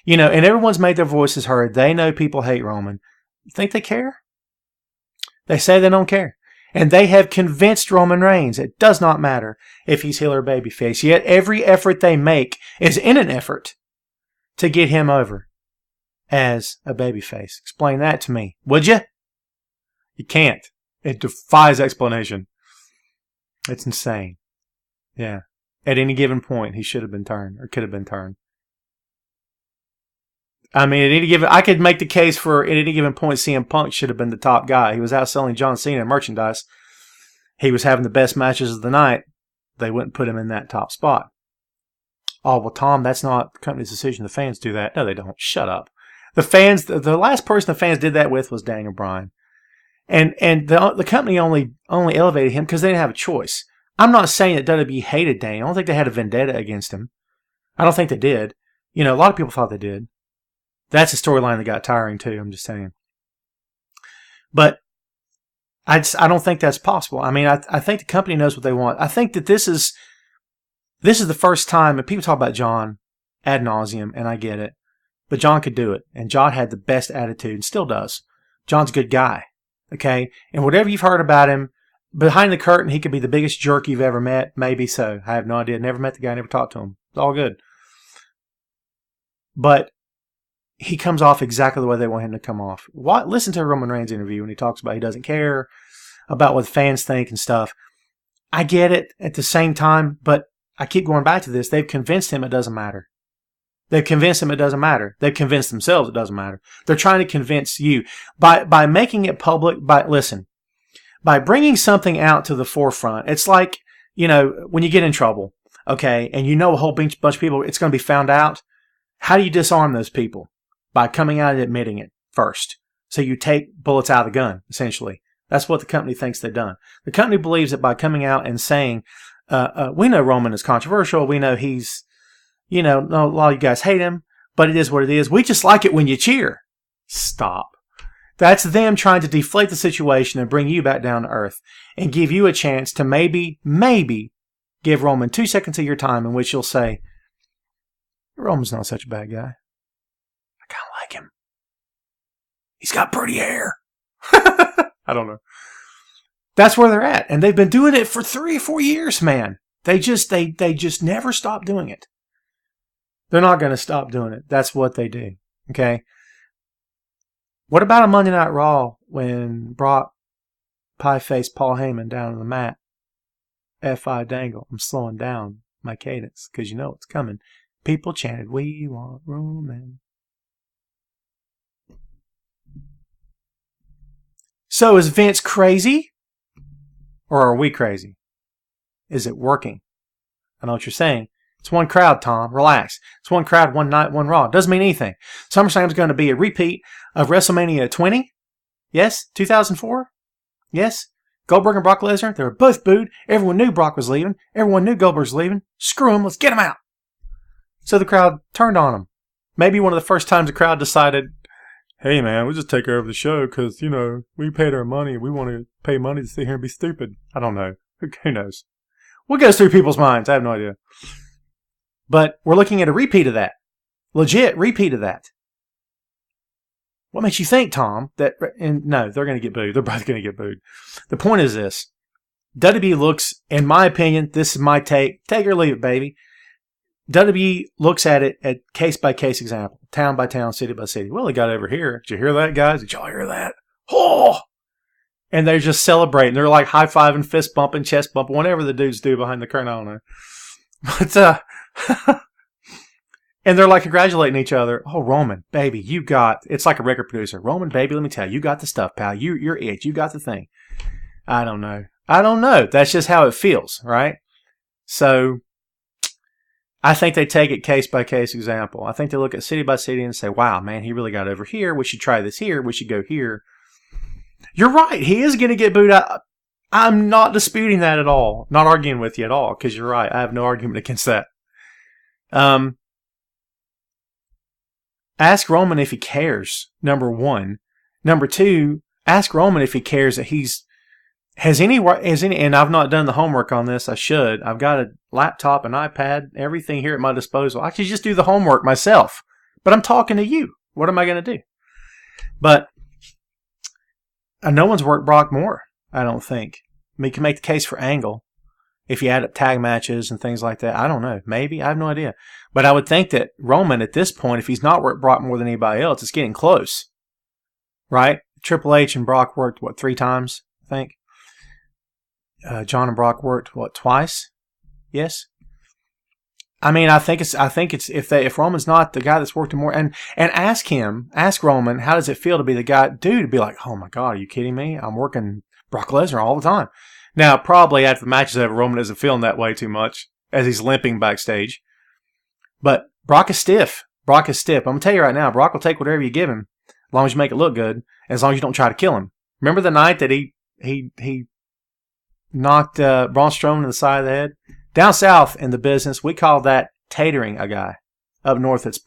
and everyone's made their voices heard. They know people hate Roman. You think they care? They say they don't care. And they have convinced Roman Reigns it does not matter if he's heel or babyface. Yet every effort they make is in an effort to get him over as a babyface. Explain that to me, would you? You can't. It defies explanation. It's insane. Yeah. At any given point, he should have been turned or could have been turned. I mean, I could make the case for at any given point, CM Punk should have been the top guy. He was outselling John Cena in merchandise. He was having the best matches of the night. They wouldn't put him in that top spot. Oh, well, Tom, that's not the company's decision. The fans do that. No, they don't. Shut up. The fans, the last person the fans did that with was Daniel Bryan. And the company only elevated him because they didn't have a choice. I'm not saying that WWE hated Daniel. I don't think they had a vendetta against him. I don't think they did. A lot of people thought they did. That's a storyline that got tiring too. I'm just saying. But I don't think that's possible. I mean, I think the company knows what they want. I think that this is the first time, and people talk about John ad nauseum, and I get it. But John could do it. And John had the best attitude and still does. John's a good guy. Okay? And whatever you've heard about him, behind the curtain, he could be the biggest jerk you've ever met. Maybe so. I have no idea. Never met the guy, never talked to him. It's all good. But he comes off exactly the way they want him to come off. Listen to a Roman Reigns interview when he talks about he doesn't care about what fans think and stuff. I get it at the same time, but I keep going back to this. They've convinced him it doesn't matter. They've convinced him it doesn't matter. They've convinced themselves it doesn't matter. They're trying to convince you. By making it public, by bringing something out to the forefront, it's like, when you get in trouble, okay, and a whole bunch of people, it's going to be found out. How do you disarm those people? By coming out and admitting it first. So you take bullets out of the gun, essentially. That's what the company thinks they've done. The company believes that by coming out and saying, we know Roman is controversial. We know he's, a lot of you guys hate him, but it is what it is. We just like it when you cheer. Stop. That's them trying to deflate the situation and bring you back down to earth and give you a chance to maybe give Roman 2 seconds of your time in which you'll say, Roman's not such a bad guy. I kind of like him. He's got pretty hair. I don't know. That's where they're at. And they've been doing it for 3 or 4 years, man. They just never stop doing it. They're not going to stop doing it. That's what they do. Okay. What about a Monday Night Raw when Brock pie-faced Paul Heyman down on the mat? F.I. Dangle. I'm slowing down my cadence because you know it's coming. People chanted, "We want Roman." So is Vince crazy? Or are we crazy? Is it working? I know what you're saying. It's one crowd, Tom. Relax. It's one crowd, one night, one Raw. Doesn't mean anything. SummerSlam is going to be a repeat of WrestleMania 20. Yes? 2004? Yes? Goldberg and Brock Lesnar, they were both booed. Everyone knew Brock was leaving. Everyone knew Goldberg was leaving. Screw him. Let's get him out. So the crowd turned on him. Maybe one of the first times the crowd decided, hey, man, we'll just take over the show because, you know, we paid our money. We want to pay money to sit here and be stupid. I don't know. Who knows? What goes through people's minds? I have no idea. But we're looking at a repeat of that. Legit repeat of that. What makes you think, Tom, that... And no, they're going to get booed. They're both going to get booed. The point is this. WWE looks, in my opinion, this is my take. Take it or leave it, baby. WWE looks at it at case-by-case example. Town by town, city by city. Well, they got over here. Did you hear that, guys? Did y'all hear that? Oh! And they're just celebrating. They're like high-fiving, fist-bumping, chest-bumping, whatever the dudes do behind the curtain. I don't know. But, and they're like congratulating each other. Oh, Roman, baby, you got... It's like a record producer. Roman, baby, let me tell you. You got the stuff, pal. You're it. You got the thing. I don't know. That's just how it feels, right? So... I think they take it case-by-case example. I think they look at city by city and say, wow, man, he really got over here. We should try this here. We should go here. You're right. He is going to get booed out. I'm not disputing that at all. Not arguing with you at all because you're right. I have no argument against that. Ask Roman if he cares, number one. Number two, ask Roman if he cares that he's... Has any, and I've not done the homework on this. I should. I've got a laptop, an iPad, everything here at my disposal. I could just do the homework myself. But I'm talking to you. What am I going to do? But no one's worked Brock more, I don't think. I mean, you can make the case for Angle if you add up tag matches and things like that. I don't know. Maybe. I have no idea. But I would think that Roman, at this point, if he's not worked Brock more than anybody else, it's getting close. Right? Triple H and Brock worked, 3 times, I think? John and Brock worked, twice? Yes. I mean, I think it's if Roman's not the guy that's worked him more, and ask Roman, how does it feel to be the guy, dude, to be like, oh my God, are you kidding me? I'm working Brock Lesnar all the time. Now, probably after the match is over, Roman isn't feeling that way too much as he's limping backstage. But Brock is stiff. I'm gonna tell you right now, Brock will take whatever you give him, as long as you make it look good, and as long as you don't try to kill him. Remember the night that he knocked Braun Strowman in the side of the head? Down south in the business, we call that tatering a guy. Up north, it's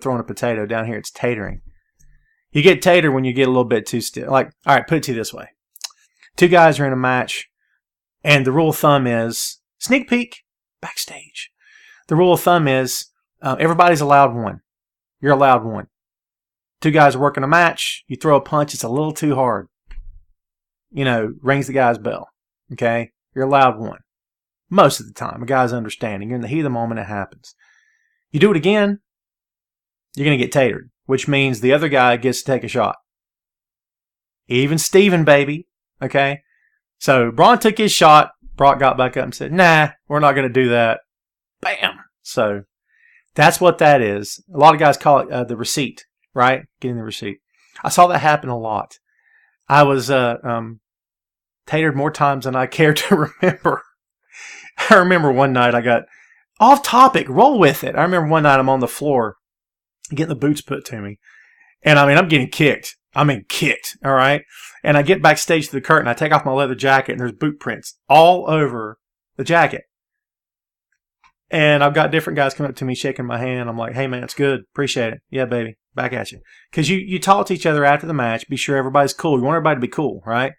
throwing a potato. Down here, it's tatering. You get tater when you get a little bit too stiff. Like, all right, put it to you this way. 2 guys are in a match, and the rule of thumb is, sneak peek, backstage. The rule of thumb is, everybody's allowed 1. You're allowed 1. 2 guys are working a match. You throw a punch, it's a little too hard. Rings the guy's bell. Okay? You're allowed 1. Most of the time. A guy's understanding. You're in the heat of the moment, it happens. You do it again, you're going to get tatered, which means the other guy gets to take a shot. Even Steven, baby. Okay? So, Braun took his shot. Brock got back up and said, nah, we're not going to do that. Bam! So, that's what that is. A lot of guys call it the receipt, right? Getting the receipt. I saw that happen a lot. I was tatered more times than I care to remember. I remember one night I got off topic. Roll with it. I remember one night I'm on the floor getting the boots put to me. And I'm getting kicked. Kicked. All right. And I get backstage to the curtain. I take off my leather jacket and there's boot prints all over the jacket. And I've got different guys coming up to me shaking my hand. I'm like, hey man, it's good. Appreciate it. Yeah, baby. Back at you. Because you talk to each other after the match. Be sure everybody's cool. You want everybody to be cool, right?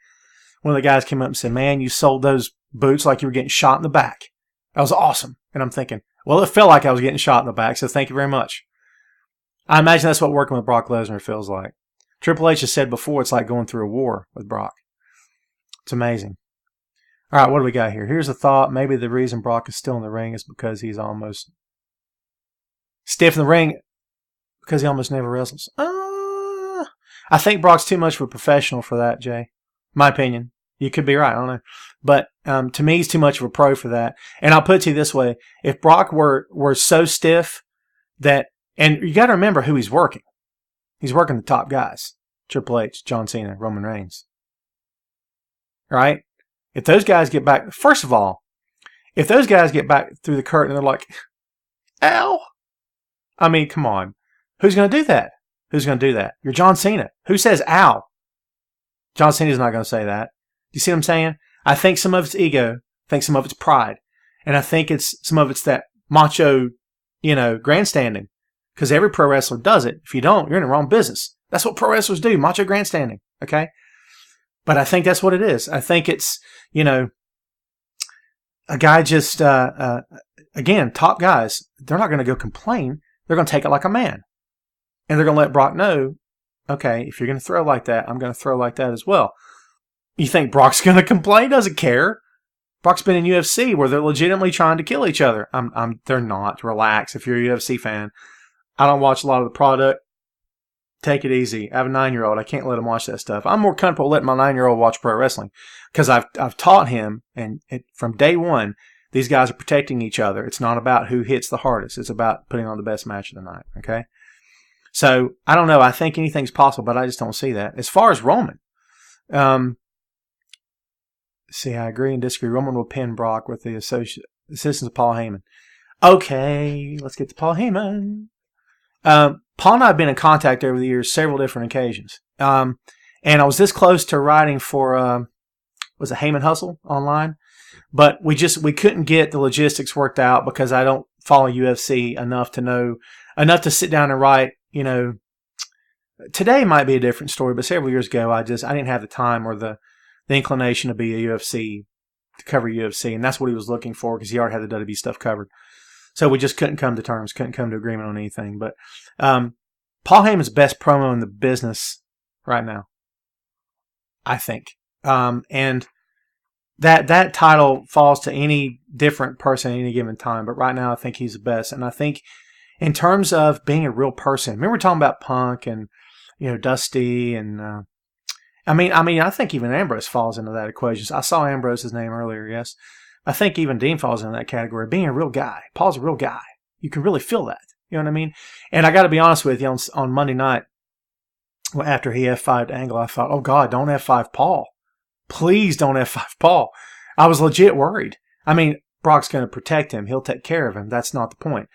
One of the guys came up and said, man, you sold those boots like you were getting shot in the back. That was awesome. And I'm thinking, well, it felt like I was getting shot in the back, so thank you very much. I imagine that's what working with Brock Lesnar feels like. Triple H has said before, it's like going through a war with Brock. It's amazing. All right, what do we got here? Here's a thought. Maybe the reason Brock is still in the ring is because he's almost Stiff in the ring because he almost never wrestles. I think Brock's too much of a professional for that, Jay. My opinion. You could be right. I don't know. But to me, he's too much of a pro for that. And I'll put it to you this way. If Brock were so stiff that, and you got to remember who he's working. He's working the top guys. Triple H, John Cena, Roman Reigns. Right? If those guys get back, first of all, if those guys get back through the curtain and they're like, ow. I mean, come on. Who's going to do that? Who's going to do that? You're John Cena. Who says ow? John Cena's not going to say that. Do you see what I'm saying? I think some of it's ego. I think some of it's pride. And I think some of it's that macho, grandstanding. Because every pro wrestler does it. If you don't, you're in the wrong business. That's what pro wrestlers do. Macho grandstanding. Okay? But I think that's what it is. I think it's, a guy just, again, top guys, they're not going to go complain. They're going to take it like a man. And they're going to let Brock know, okay, if you're going to throw like that, I'm going to throw like that as well. You think Brock's going to complain? Doesn't care. Brock's been in UFC where they're legitimately trying to kill each other. They're not. Relax. If you're a UFC fan, I don't watch a lot of the product. Take it easy. I have a 9-year-old. I can't let him watch that stuff. I'm more comfortable letting my 9-year-old watch pro wrestling because I've taught him, and from day one, these guys are protecting each other. It's not about who hits the hardest. It's about putting on the best match of the night. Okay. So I don't know. I think anything's possible, but I just don't see that. As far as Roman, see, I agree and disagree. Roman will pin Brock with the assistance of Paul Heyman. Okay, let's get to Paul Heyman. Paul and I have been in contact over the years, several different occasions. And I was this close to writing for, was it Heyman Hustle online? But we couldn't get the logistics worked out because I don't follow UFC enough to sit down and write, today might be a different story, but several years ago, I didn't have the time or the inclination to be to cover UFC. And that's what he was looking for because he already had the WWE stuff covered. So we just couldn't come to terms, couldn't come to agreement on anything. But Paul Heyman's best promo in the business right now, I think. And that title falls to any different person at any given time. But right now, I think he's the best. And I think in terms of being a real person, remember we're talking about Punk and, Dusty and, I think even Ambrose falls into that equation. I saw Ambrose's name earlier, yes. I think even Dean falls into that category. Being a real guy. Paul's a real guy. You can really feel that. You know what I mean? And I got to be honest with you, on Monday night, after he F5'd Angle, I thought, oh God, don't F5 Paul. Please don't F5 Paul. I was legit worried. Brock's going to protect him. He'll take care of him. That's not the point.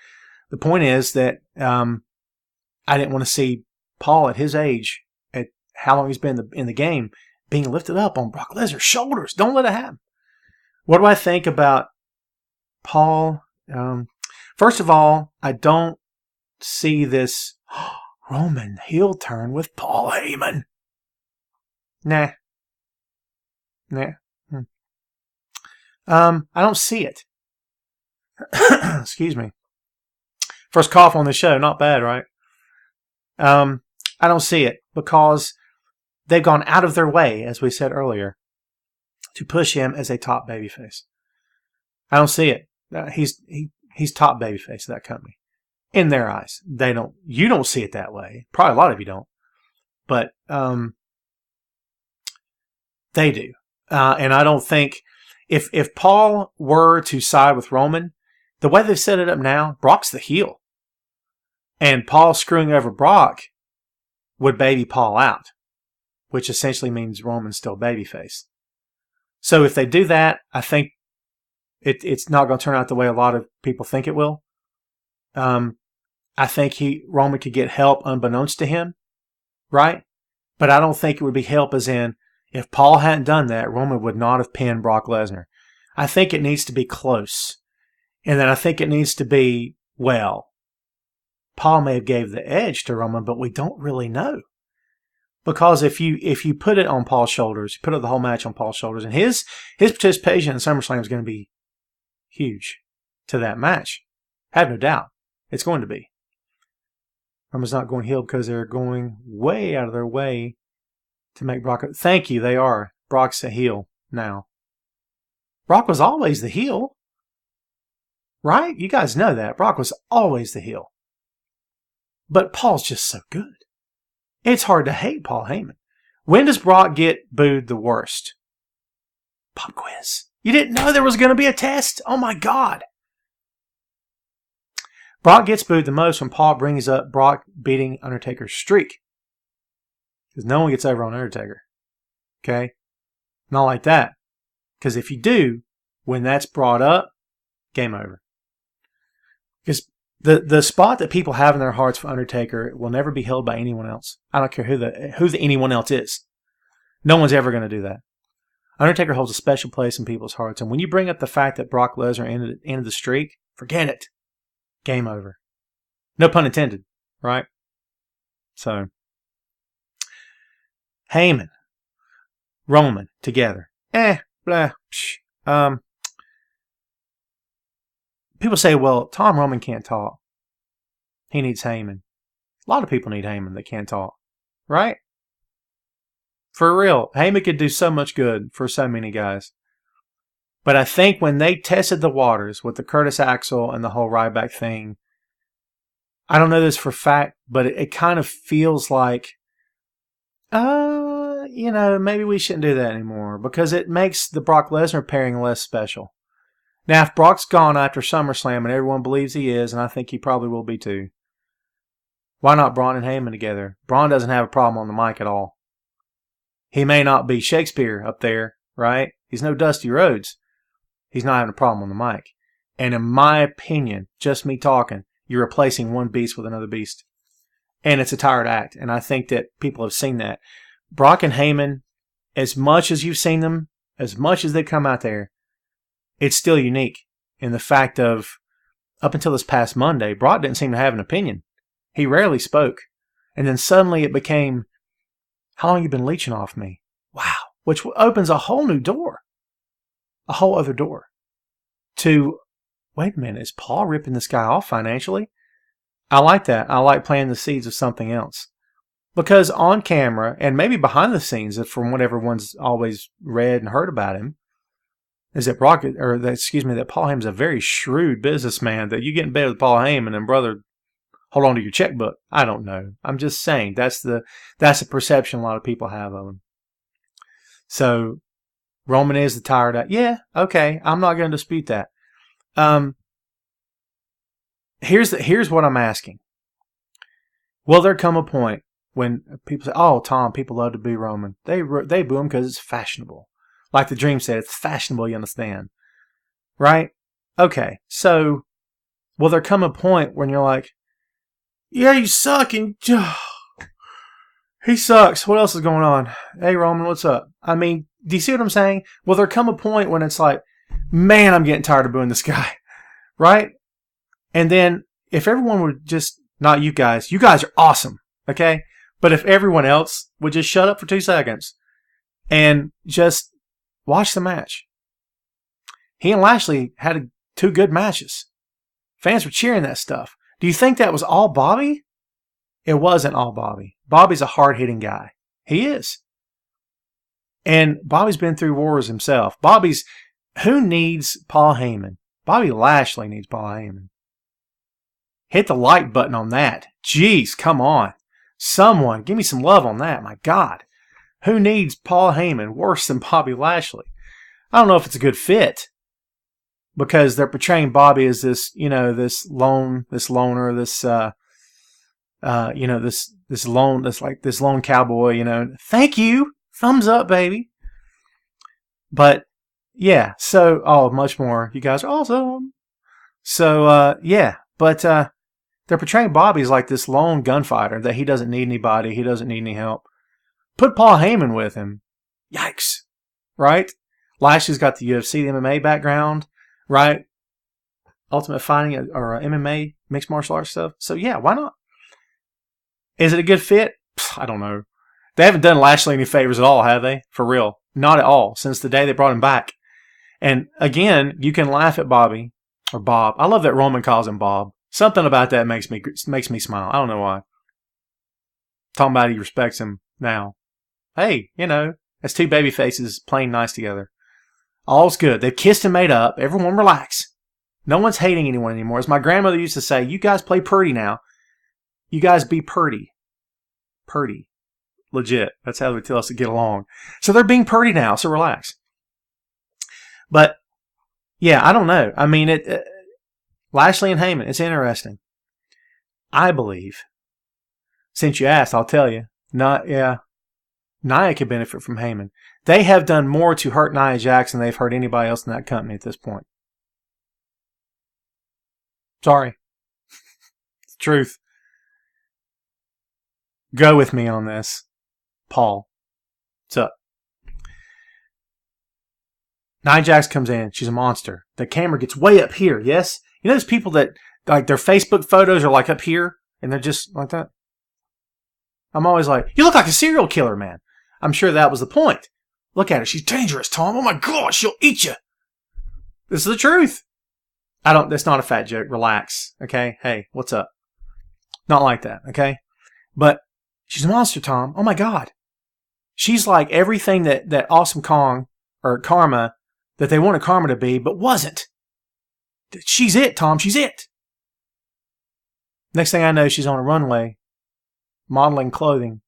The point is that I didn't want to see Paul at his age, at how long he's been in the game, being lifted up on Brock Lesnar's shoulders. Don't let it happen. What do I think about Paul? First of all, I don't see this Roman heel turn with Paul Heyman. Nah. I don't see it. Excuse me. First cough on the show. Not bad, right? I don't see it because they've gone out of their way, as we said earlier, to push him as a top babyface. I don't see it. He's top babyface of that company. In their eyes. You don't see it that way. Probably a lot of you don't. But they do. And I don't think if Paul were to side with Roman, the way they've set it up now, Brock's the heel. And Paul screwing over Brock would baby Paul out, which essentially means Roman's still babyface. So if they do that, I think it's not going to turn out the way a lot of people think it will. I think Roman could get help unbeknownst to him, right? But I don't think it would be help as in, if Paul hadn't done that, Roman would not have pinned Brock Lesnar. I think it needs to be close. And then I think it needs to be, well, Paul may have gave the edge to Roman, but we don't really know. Because if you put it on Paul's shoulders, you put the whole match on Paul's shoulders, and his participation in SummerSlam is going to be huge to that match. I have no doubt. It's going to be. Roman's not going heel because they're going way out of their way to make Brock. Thank you, they are. Brock's a heel now. Brock was always the heel. Right? You guys know that. Brock was always the heel. But Paul's just so good. It's hard to hate Paul Heyman. When does Brock get booed the worst? Pop quiz. You didn't know there was going to be a test? Oh my God. Brock gets booed the most when Paul brings up Brock beating Undertaker's streak. Because no one gets over on Undertaker. Okay? Not like that. Because if you do, when that's brought up, game over. Because the spot that people have in their hearts for Undertaker will never be held by anyone else. I don't care who the anyone else is. No one's ever going to do that. Undertaker holds a special place in people's hearts. And when you bring up the fact that Brock Lesnar ended the streak, forget it. Game over. No pun intended, right? So, Heyman, Roman together. Blah. People say, well, Tom Roman can't talk. He needs Heyman. A lot of people need Heyman that can't talk, right? For real, Heyman could do so much good for so many guys. But I think when they tested the waters with the Curtis Axel and the whole Ryback thing, I don't know this for a fact, but it kind of feels like, maybe we shouldn't do that anymore because it makes the Brock Lesnar pairing less special. Now, if Brock's gone after SummerSlam and everyone believes he is, and I think he probably will be too, why not Braun and Heyman together? Braun doesn't have a problem on the mic at all. He may not be Shakespeare up there, right? He's no Dusty Rhodes. He's not having a problem on the mic. And in my opinion, just me talking, you're replacing one beast with another beast. And it's a tired act. And I think that people have seen that. Brock and Heyman, as much as you've seen them, as much as they come out there, it's still unique in the fact of, up until this past Monday, Brock didn't seem to have an opinion. He rarely spoke. And then suddenly it became, how long have you been leeching off me? Wow. Which opens a whole new door. A whole other door. To, wait a minute, is Paul ripping this guy off financially? I like that. I like planting the seeds of something else. Because on camera, and maybe behind the scenes, from what everyone's always read and heard about him, is that Paul Heyman's a very shrewd businessman, that you get in bed with Paul Heyman and brother, hold on to your checkbook. I don't know. I'm just saying that's the perception a lot of people have of him. So Roman is the tired out. Yeah, okay. I'm not going to dispute that. Here's what I'm asking. Will there come a point when people say, "Oh, Tom, people love to boo Roman. They boo him because it's fashionable." Like the Dream said, it's fashionable. You understand, right? Okay. So will there come a point when you're like, "Yeah, you suck," and he sucks. What else is going on? Hey, Roman, what's up? I mean, do you see what I'm saying? Will there come a point when it's like, man, I'm getting tired of booing this guy, right? And then if everyone would just, not you guys are awesome, okay? But if everyone else would just shut up for 2 seconds and just watch the match. He and Lashley had 2 good matches. Fans were cheering that stuff. Do you think that was all Bobby? It wasn't all Bobby. Bobby's a hard-hitting guy. He is. And Bobby's been through wars himself. Who needs Paul Heyman? Bobby Lashley needs Paul Heyman. Hit the like button on that. Jeez, come on. Someone, give me some love on that. My God. Who needs Paul Heyman worse than Bobby Lashley? I don't know if it's a good fit. Because they're portraying Bobby as this lone cowboy, Thank you. Thumbs up, baby. But yeah, so much more. You guys are awesome. So but they're portraying Bobby as like this lone gunfighter that he doesn't need anybody, he doesn't need any help. Put Paul Heyman with him. Yikes. Right? Lashley's got the UFC, the MMA background, right? Ultimate Fighting or MMA, mixed martial arts stuff. So yeah, why not? Is it a good fit? I don't know. They haven't done Lashley any favors at all, have they? For real. Not at all. Since the day they brought him back. And again, you can laugh at Bobby. Or Bob. I love that Roman calls him Bob. Something about that makes me smile. I don't know why. Talking about he respects him now. Hey, that's 2 baby faces playing nice together. All's good. They've kissed and made up. Everyone relax. No one's hating anyone anymore. As my grandmother used to say, you guys play pretty now. You guys be purdy. Purdy. Legit. That's how they tell us to get along. So they're being purdy now, so relax. But, yeah, I don't know. I mean, Lashley and Heyman, it's interesting. I believe, since you asked, I'll tell you. Nia could benefit from Heyman. They have done more to hurt Nia Jax than they've hurt anybody else in that company at this point. Sorry. It's the truth. Go with me on this. Paul. What's up? Nia Jax comes in. She's a monster. The camera gets way up here, yes? You know those people that, like, their Facebook photos are, like, up here? And they're just like that? I'm always like, you look like a serial killer, man. I'm sure that was the point. Look at her. She's dangerous, Tom. Oh, my God. She'll eat you. This is the truth. That's not a fat joke. Relax. Okay? Hey, what's up? Not like that. Okay? But she's a monster, Tom. Oh, my God. She's like everything that Awesome Kong or Karma, that they wanted Karma to be, but wasn't. She's it, Tom. She's it. Next thing I know, she's on a runway modeling clothing,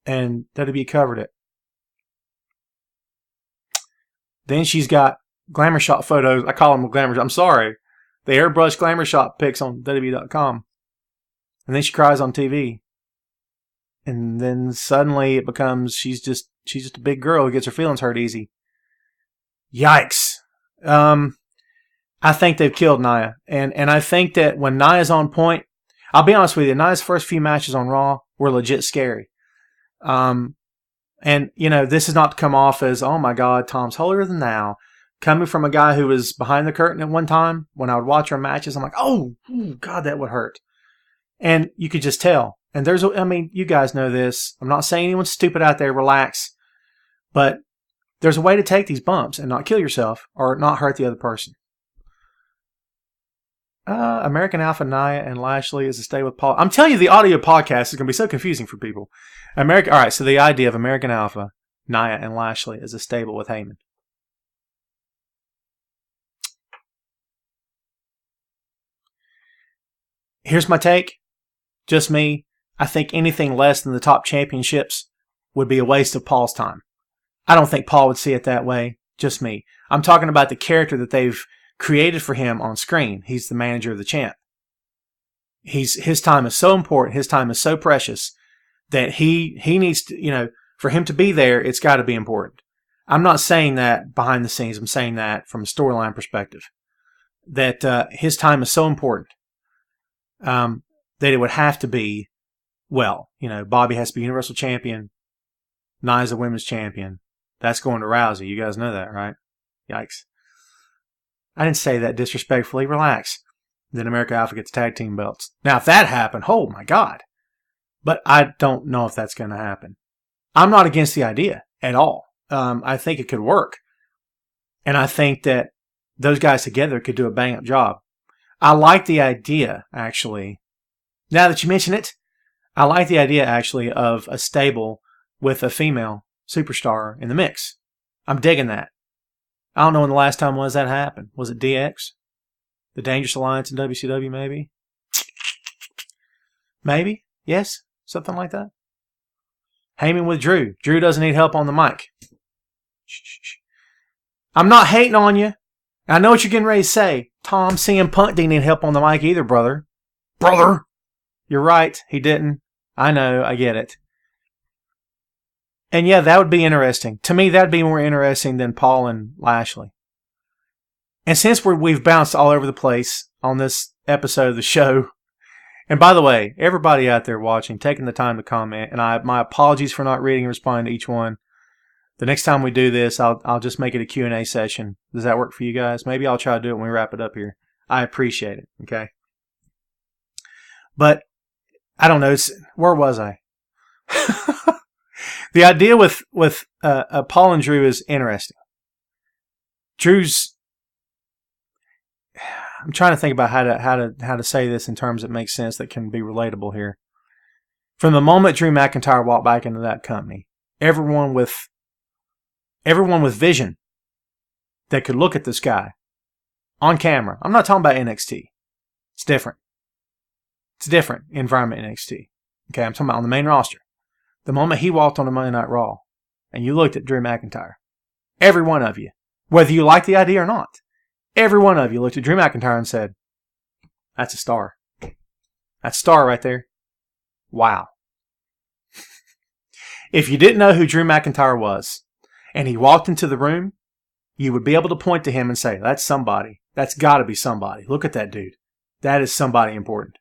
and WWE covered it. Then she's got glamour shot photos. I call them glamour. I'm sorry. The airbrush glamour shot pics on WWE.com. And then she cries on TV. And then suddenly it becomes she's just a big girl who gets her feelings hurt easy. Yikes. I think they've killed Nia. And I think that when Nia's on point, I'll be honest with you, Nia's first few matches on Raw were legit scary. And, you know, this is not to come off as, oh my God, Tom's holier than thou. Coming from a guy who was behind the curtain at one time, when I would watch her matches, I'm like, oh, God, that would hurt. And you could just tell. And you guys know this. I'm not saying anyone's stupid out there, relax. But there's a way to take these bumps and not kill yourself or not hurt the other person. American Alpha, Nia, and Lashley is to stay with Paul. I'm telling you, the audio podcast is going to be so confusing for people. All right, so the idea of American Alpha, Nia, and Lashley is a stable with Heyman. Here's my take. Just me. I think anything less than the top championships would be a waste of Paul's time. I don't think Paul would see it that way. Just me. I'm talking about the character that they've created for him on screen. He's the manager of the champ. His time is so important. His time is so precious that he needs to, you know, for him to be there, it's got to be important. I'm not saying that behind the scenes. I'm saying that from a storyline perspective. That his time is so important that it would have to be, well, you know, Bobby has to be Universal Champion. Nia's a Women's Champion. That's going to Rousey. You guys know that, right? Yikes. I didn't say that disrespectfully. Relax. Then America Alpha gets tag team belts. Now, if that happened, oh my God. But I don't know if that's going to happen. I'm not against the idea at all. I think it could work. And I think that those guys together could do a bang-up job. I like the idea, actually. Now that you mention it, I like the idea, actually, of a stable with a female superstar in the mix. I'm digging that. I don't know when the last time was that happened. Was it DX? The Dangerous Alliance in WCW, maybe? Maybe? Yes? Something like that? Heyman with Drew. Drew doesn't need help on the mic. I'm not hating on you. I know what you're getting ready to say. Tom, CM Punk didn't need help on the mic either, brother. Brother! You're right. He didn't. I know. I get it. And yeah, that would be interesting. To me, that would be more interesting than Paul and Lashley. And since we've bounced all over the place on this episode of the show, and by the way, everybody out there watching, taking the time to comment, and my apologies for not reading and responding to each one. The next time we do this, I'll just make it a Q&A session. Does that work for you guys? Maybe I'll try to do it when we wrap it up here. I appreciate it, okay? But, I don't know. Where was I? The idea with Paul and Drew is interesting. I'm trying to think about how to say this in terms that make sense, that can be relatable here. From the moment Drew McIntyre walked back into that company, everyone with vision that could look at this guy on camera. I'm not talking about NXT. It's different. It's a different environment in NXT. Okay, I'm talking about on the main roster. The moment he walked on the Monday Night Raw and you looked at Drew McIntyre, every one of you, whether you like the idea or not, every one of you looked at Drew McIntyre and said, that's a star. That's a star right there. Wow. If you didn't know who Drew McIntyre was and he walked into the room, you would be able to point to him and say, that's somebody. That's got to be somebody. Look at that dude. That is somebody important.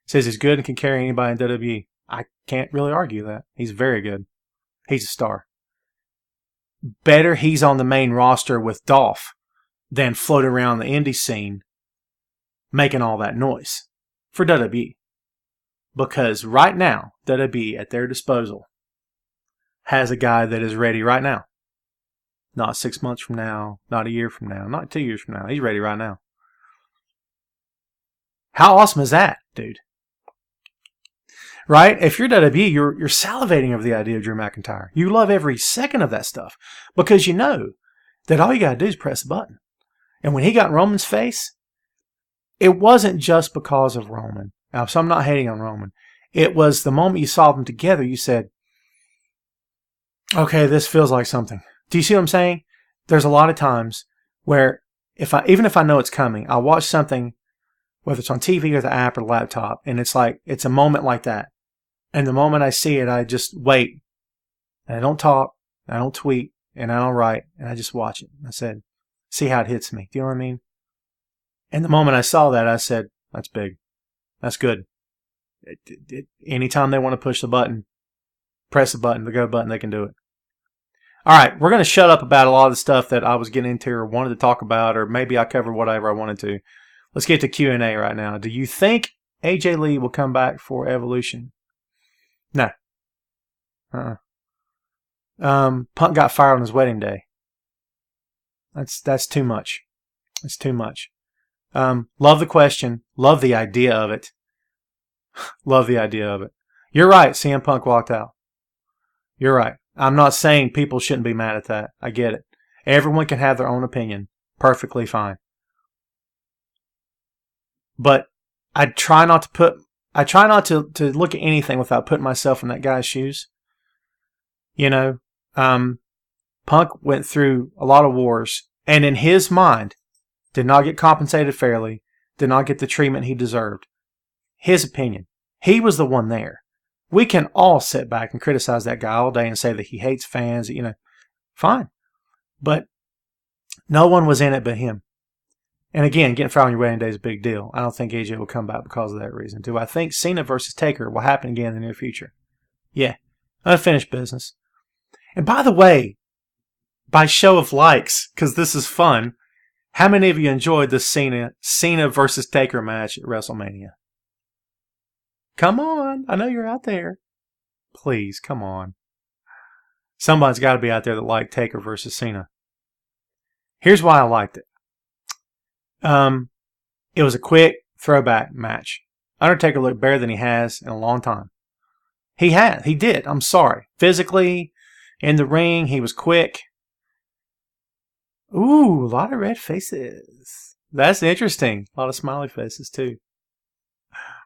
Says he's good and can carry anybody in WWE. I can't really argue that. He's very good. He's a star. Better he's on the main roster with Dolph than floating around the indie scene making all that noise for WWE. Because right now, WWE at their disposal has a guy that is ready right now. Not 6 months from now, not a year from now, not 2 years from now. He's ready right now. How awesome is that, dude? Right? If you're WWE, you're salivating over the idea of Drew McIntyre. You love every second of that stuff because you know that all you got to do is press a button. And when he got in Roman's face, it wasn't just because of Roman. Now, so I'm not hating on Roman. It was the moment you saw them together, you said, okay, this feels like something. Do you see what I'm saying? There's a lot of times where even if I know it's coming, I'll watch something, whether it's on TV or the app or the laptop, and it's a moment like that. And the moment I see it, I just wait. And I don't talk, I don't tweet, and I don't write, and I just watch it. I said, see how it hits me. Do you know what I mean? And the moment I saw that, I said, that's big. That's good. Anytime they want to push the button, press the button, the go button, they can do it. All right, we're going to shut up about a lot of the stuff that I was getting into or wanted to talk about, or maybe I covered whatever I wanted to. Let's get to Q&A right now. Do you think AJ Lee will come back for Evolution? No. Punk got fired on his wedding day. That's too much. That's too much. Love the question. Love the idea of it. Love the idea of it. You're right. CM Punk walked out. You're right. I'm not saying people shouldn't be mad at that. I get it. Everyone can have their own opinion. Perfectly fine. But I try not to look at anything without putting myself in that guy's shoes. You know, Punk went through a lot of wars, and in his mind, did not get compensated fairly, did not get the treatment he deserved. His opinion. He was the one there. We can all sit back and criticize that guy all day and say that he hates fans, you know, fine. But no one was in it but him. And again, getting fired on your wedding day is a big deal. I don't think AJ will come back because of that reason. Do I think Cena versus Taker will happen again in the near future? Yeah. Unfinished business. And by the way, by show of likes, because this is fun, how many of you enjoyed the Cena versus Taker match at WrestleMania? Come on. I know you're out there. Please, come on. Somebody's got to be out there that liked Taker versus Cena. Here's why I liked it. It was a quick throwback match. Undertaker looked better than he has in a long time. He did. I'm sorry. Physically, in the ring, he was quick. Ooh, a lot of red faces. That's interesting. A lot of smiley faces, too.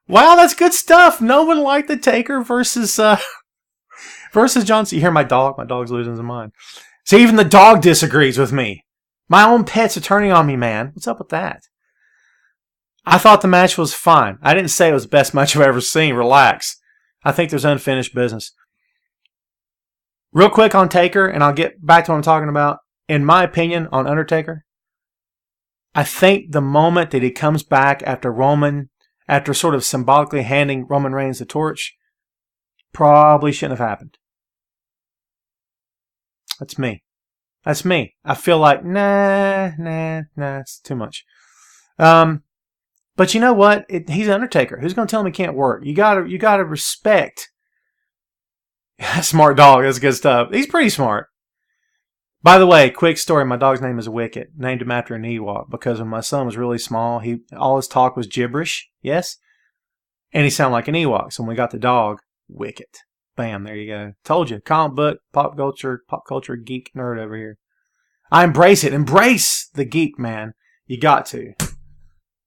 Wow, that's good stuff. No one liked the Taker versus John Cena. You hear my dog? My dog's losing his mind. So even the dog disagrees with me. My own pets are turning on me, man. What's up with that? I thought the match was fine. I didn't say it was the best match I've ever seen. Relax. I think there's unfinished business. Real quick on Taker, and I'll get back to what I'm talking about. In my opinion, on Undertaker, I think the moment that he comes back after sort of symbolically handing Roman Reigns the torch, probably shouldn't have happened. That's me. That's me. I feel like, nah, it's too much. But you know what? He's an Undertaker. Who's going to tell him he can't work? You gotta respect. Smart dog. That's good stuff. He's pretty smart. By the way, quick story. My dog's name is Wicket. Named him after an Ewok because when my son was really small, all his talk was gibberish. Yes? And he sounded like an Ewok. So when we got the dog, Wicket. Bam, there you go. Told you. Comic book, pop culture geek nerd over here. I embrace it. Embrace the geek, man. You got to.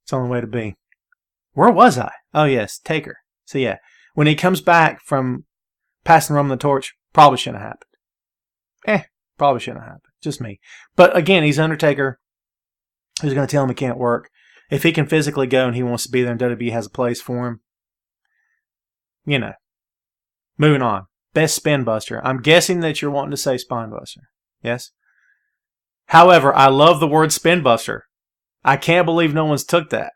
It's the only way to be. Where was I? Oh, yes, Taker. So, yeah, when he comes back from passing Roman the torch, probably shouldn't have happened. Probably shouldn't have happened. Just me. But, again, he's Undertaker. Who's going to tell him he can't work? If he can physically go and he wants to be there and WWE has a place for him, you know. Moving on. Best spin buster. I'm guessing that you're wanting to say spine buster. Yes? However, I love the word spin buster. I can't believe no one's took that.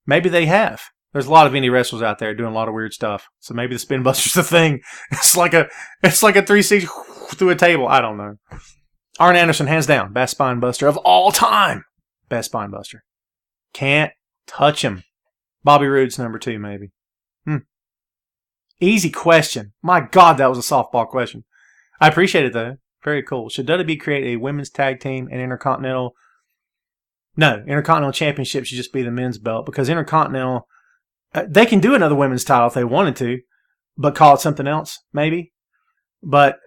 Maybe they have. There's a lot of indie wrestlers out there doing a lot of weird stuff. So maybe the spin buster's the thing. It's like a 360 through a table. I don't know. Arn Anderson, hands down, best spine buster of all time. Best spine buster. Can't touch him. Bobby Roode's number 2, maybe. Easy question. My God, that was a softball question. I appreciate it, though. Very cool. Should WWE create a women's tag team and Intercontinental? No, Intercontinental Championship should just be the men's belt because Intercontinental, they can do another women's title if they wanted to, but call it something else, maybe. But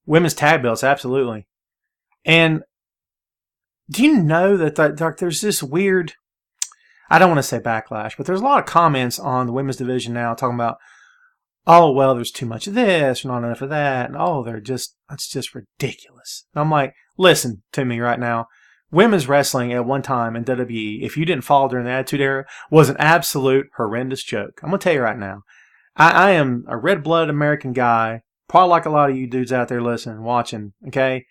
women's tag belts, absolutely. And do you know that there's this weird, I don't want to say backlash, but there's a lot of comments on the women's division now talking about, oh, well, there's too much of this, not enough of that, and oh, that's just ridiculous. And I'm like, listen to me right now. Women's wrestling at one time in WWE, if you didn't follow during the Attitude Era, was an absolute horrendous joke. I'm going to tell you right now. I am a red-blooded American guy, probably like a lot of you dudes out there listening, watching, okay,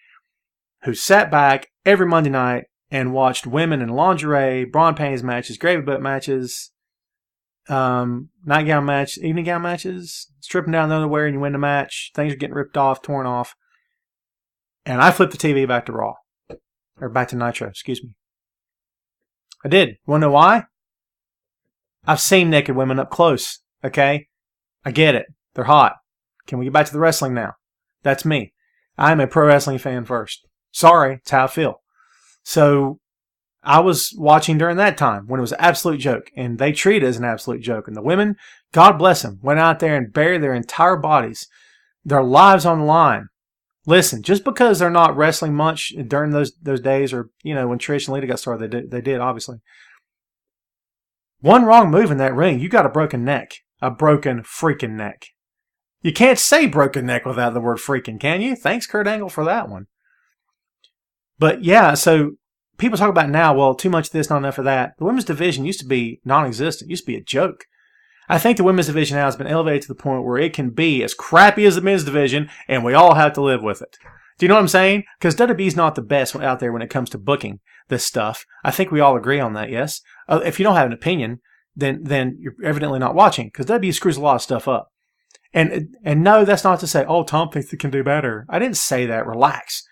who sat back every Monday night and watched women in lingerie, brawn panties matches, gravy butt matches, nightgown match, evening gown matches, stripping down the underwear and you win the match. Things are getting ripped off, torn off. And I flipped the TV back to Raw. Or back to Nitro, excuse me. I did. Want to know why? I've seen naked women up close, okay? I get it. They're hot. Can we get back to the wrestling now? That's me. I'm a pro wrestling fan first. Sorry, it's how I feel. So I was watching during that time when it was an absolute joke, and they treat it as an absolute joke. And the women, God bless them, went out there and buried their entire bodies, their lives on the line. Listen, just because they're not wrestling much during those days, or you know when Trish and Lita got started, they did obviously. One wrong move in that ring, you got a broken neck, a broken freaking neck. You can't say broken neck without the word freaking, can you? Thanks, Kurt Angle, for that one. But yeah, so people talk about now, well, too much of this, not enough of that. The women's division used to be non-existent, used to be a joke. I think the women's division now has been elevated to the point where it can be as crappy as the men's division, and we all have to live with it. Do you know what I'm saying? Because WWE's not the best out there when it comes to booking this stuff. I think we all agree on that, yes? If you don't have an opinion, then you're evidently not watching, because WWE screws a lot of stuff up. And no, that's not to say, oh, Tom thinks they can do better. I didn't say that. Relax.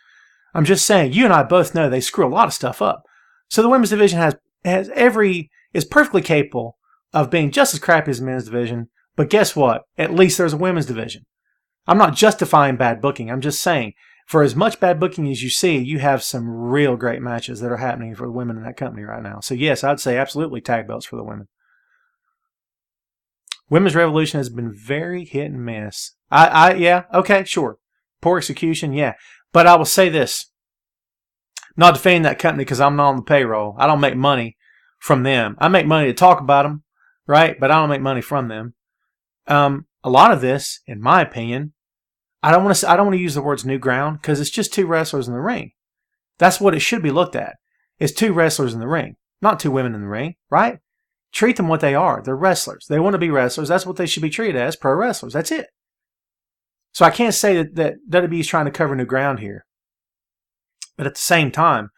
I'm just saying, you and I both know they screw a lot of stuff up. So the women's division is perfectly capable of being just as crappy as the men's division, but guess what? At least there's a women's division. I'm not justifying bad booking. I'm just saying, for as much bad booking as you see, you have some real great matches that are happening for the women in that company right now. So yes, I'd say absolutely tag belts for the women. Women's Revolution has been very hit and miss. Yeah, okay, sure. Poor execution, yeah. But I will say this. I'm not defending that company because I'm not on the payroll. I don't make money from them. I make money to talk about them, right? But I don't make money from them. A lot of this, in my opinion, I don't want to use the words new ground because it's just two wrestlers in the ring. That's what it should be looked at. It's two wrestlers in the ring, not two women in the ring, right? Treat them what they are. They're wrestlers. They want to be wrestlers. That's what they should be treated as, pro wrestlers. That's it. So I can't say that WWE is trying to cover new ground here. But at the same time,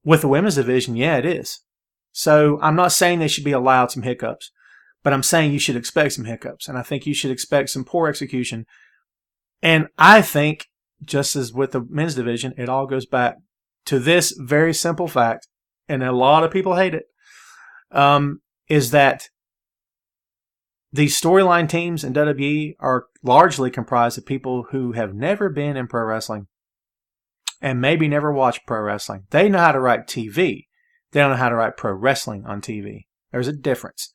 with the women's division, yeah, it is. So I'm not saying they should be allowed some hiccups, but I'm saying you should expect some hiccups. And I think you should expect some poor execution. And I think, just as with the men's division, it all goes back to this very simple fact, and a lot of people hate it, is that these storyline teams in WWE are largely comprised of people who have never been in pro wrestling and maybe never watched pro wrestling. They know how to write TV. They don't know how to write pro wrestling on TV. There's a difference.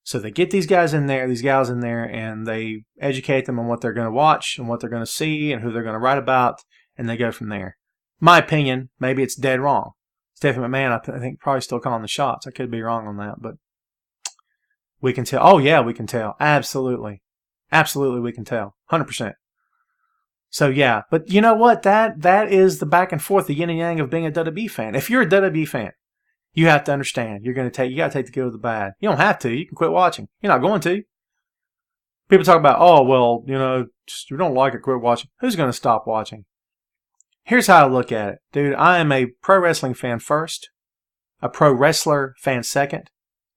So they get these guys in there, these gals in there, and they educate them on what they're going to watch and what they're going to see and who they're going to write about, and they go from there. My opinion, maybe it's dead wrong. Stephanie McMahon, I think, probably still calling the shots. I could be wrong on that, but we can tell. Oh, yeah, we can tell. Absolutely. Absolutely, we can tell. 100%. So, yeah. But you know what? That is the back and forth, the yin and yang of being a WWE fan. If you're a WWE fan, you have to understand. You got to take the good with the bad. You don't have to. You can quit watching. You're not going to. People talk about, oh, well, just, you don't like it, quit watching. Who's going to stop watching? Here's how I look at it. Dude, I am a pro wrestling fan first, a pro wrestler fan second,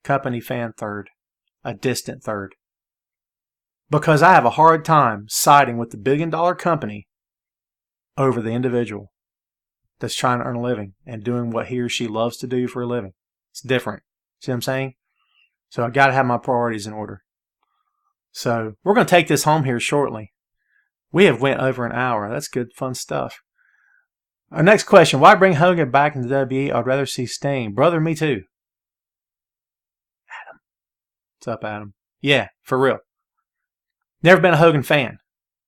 company fan third, a distant third. Because I have a hard time siding with the billion-dollar company over the individual that's trying to earn a living and doing what he or she loves to do for a living. It's different. See what I'm saying? So I got to have my priorities in order. So we're going to take this home here shortly. We have went over an hour. That's good, fun stuff. Our next question, why bring Hogan back into WWE? I'd rather see Sting. Brother, me too. Adam. What's up, Adam? Yeah, for real. Never been a Hogan fan.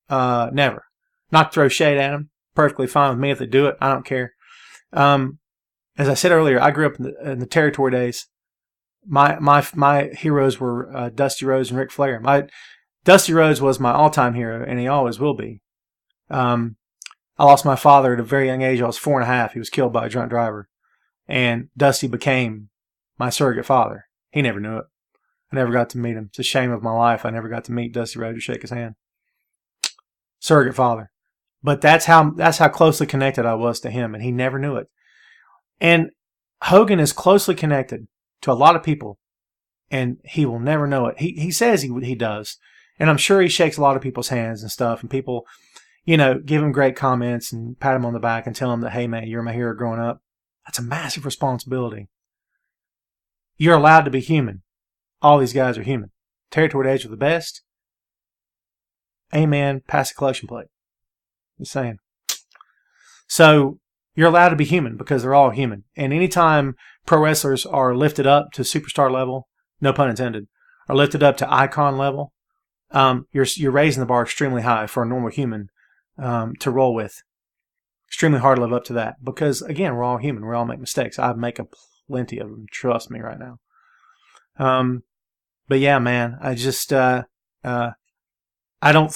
Never. Not to throw shade at him. Perfectly fine with me if they do it. I don't care. As I said earlier, I grew up in the territory days. My heroes were Dusty Rhodes and Ric Flair. Dusty Rhodes was my all-time hero, and he always will be. I lost my father at a very young age. I was 4.5. He was killed by a drunk driver. And Dusty became my surrogate father. He never knew it. I never got to meet him. It's a shame of my life. I never got to meet Dusty Rhodes or shake his hand. Surrogate father. But that's how closely connected I was to him, and he never knew it. And Hogan is closely connected to a lot of people, and he will never know it. He says he does. And I'm sure he shakes a lot of people's hands and stuff, and people, give him great comments and pat him on the back and tell him that, hey, man, you're my hero growing up. That's a massive responsibility. You're allowed to be human. All these guys are human. Territory days are the best. Amen. Pass the collection plate. Just saying. So you're allowed to be human because they're all human. And anytime pro wrestlers are lifted up to superstar level, no pun intended, are lifted up to icon level, you're raising the bar extremely high for a normal human to roll with. Extremely hard to live up to that because, again, we're all human. We all make mistakes. I make plenty of them. Trust me right now. But yeah, man, I just I don't.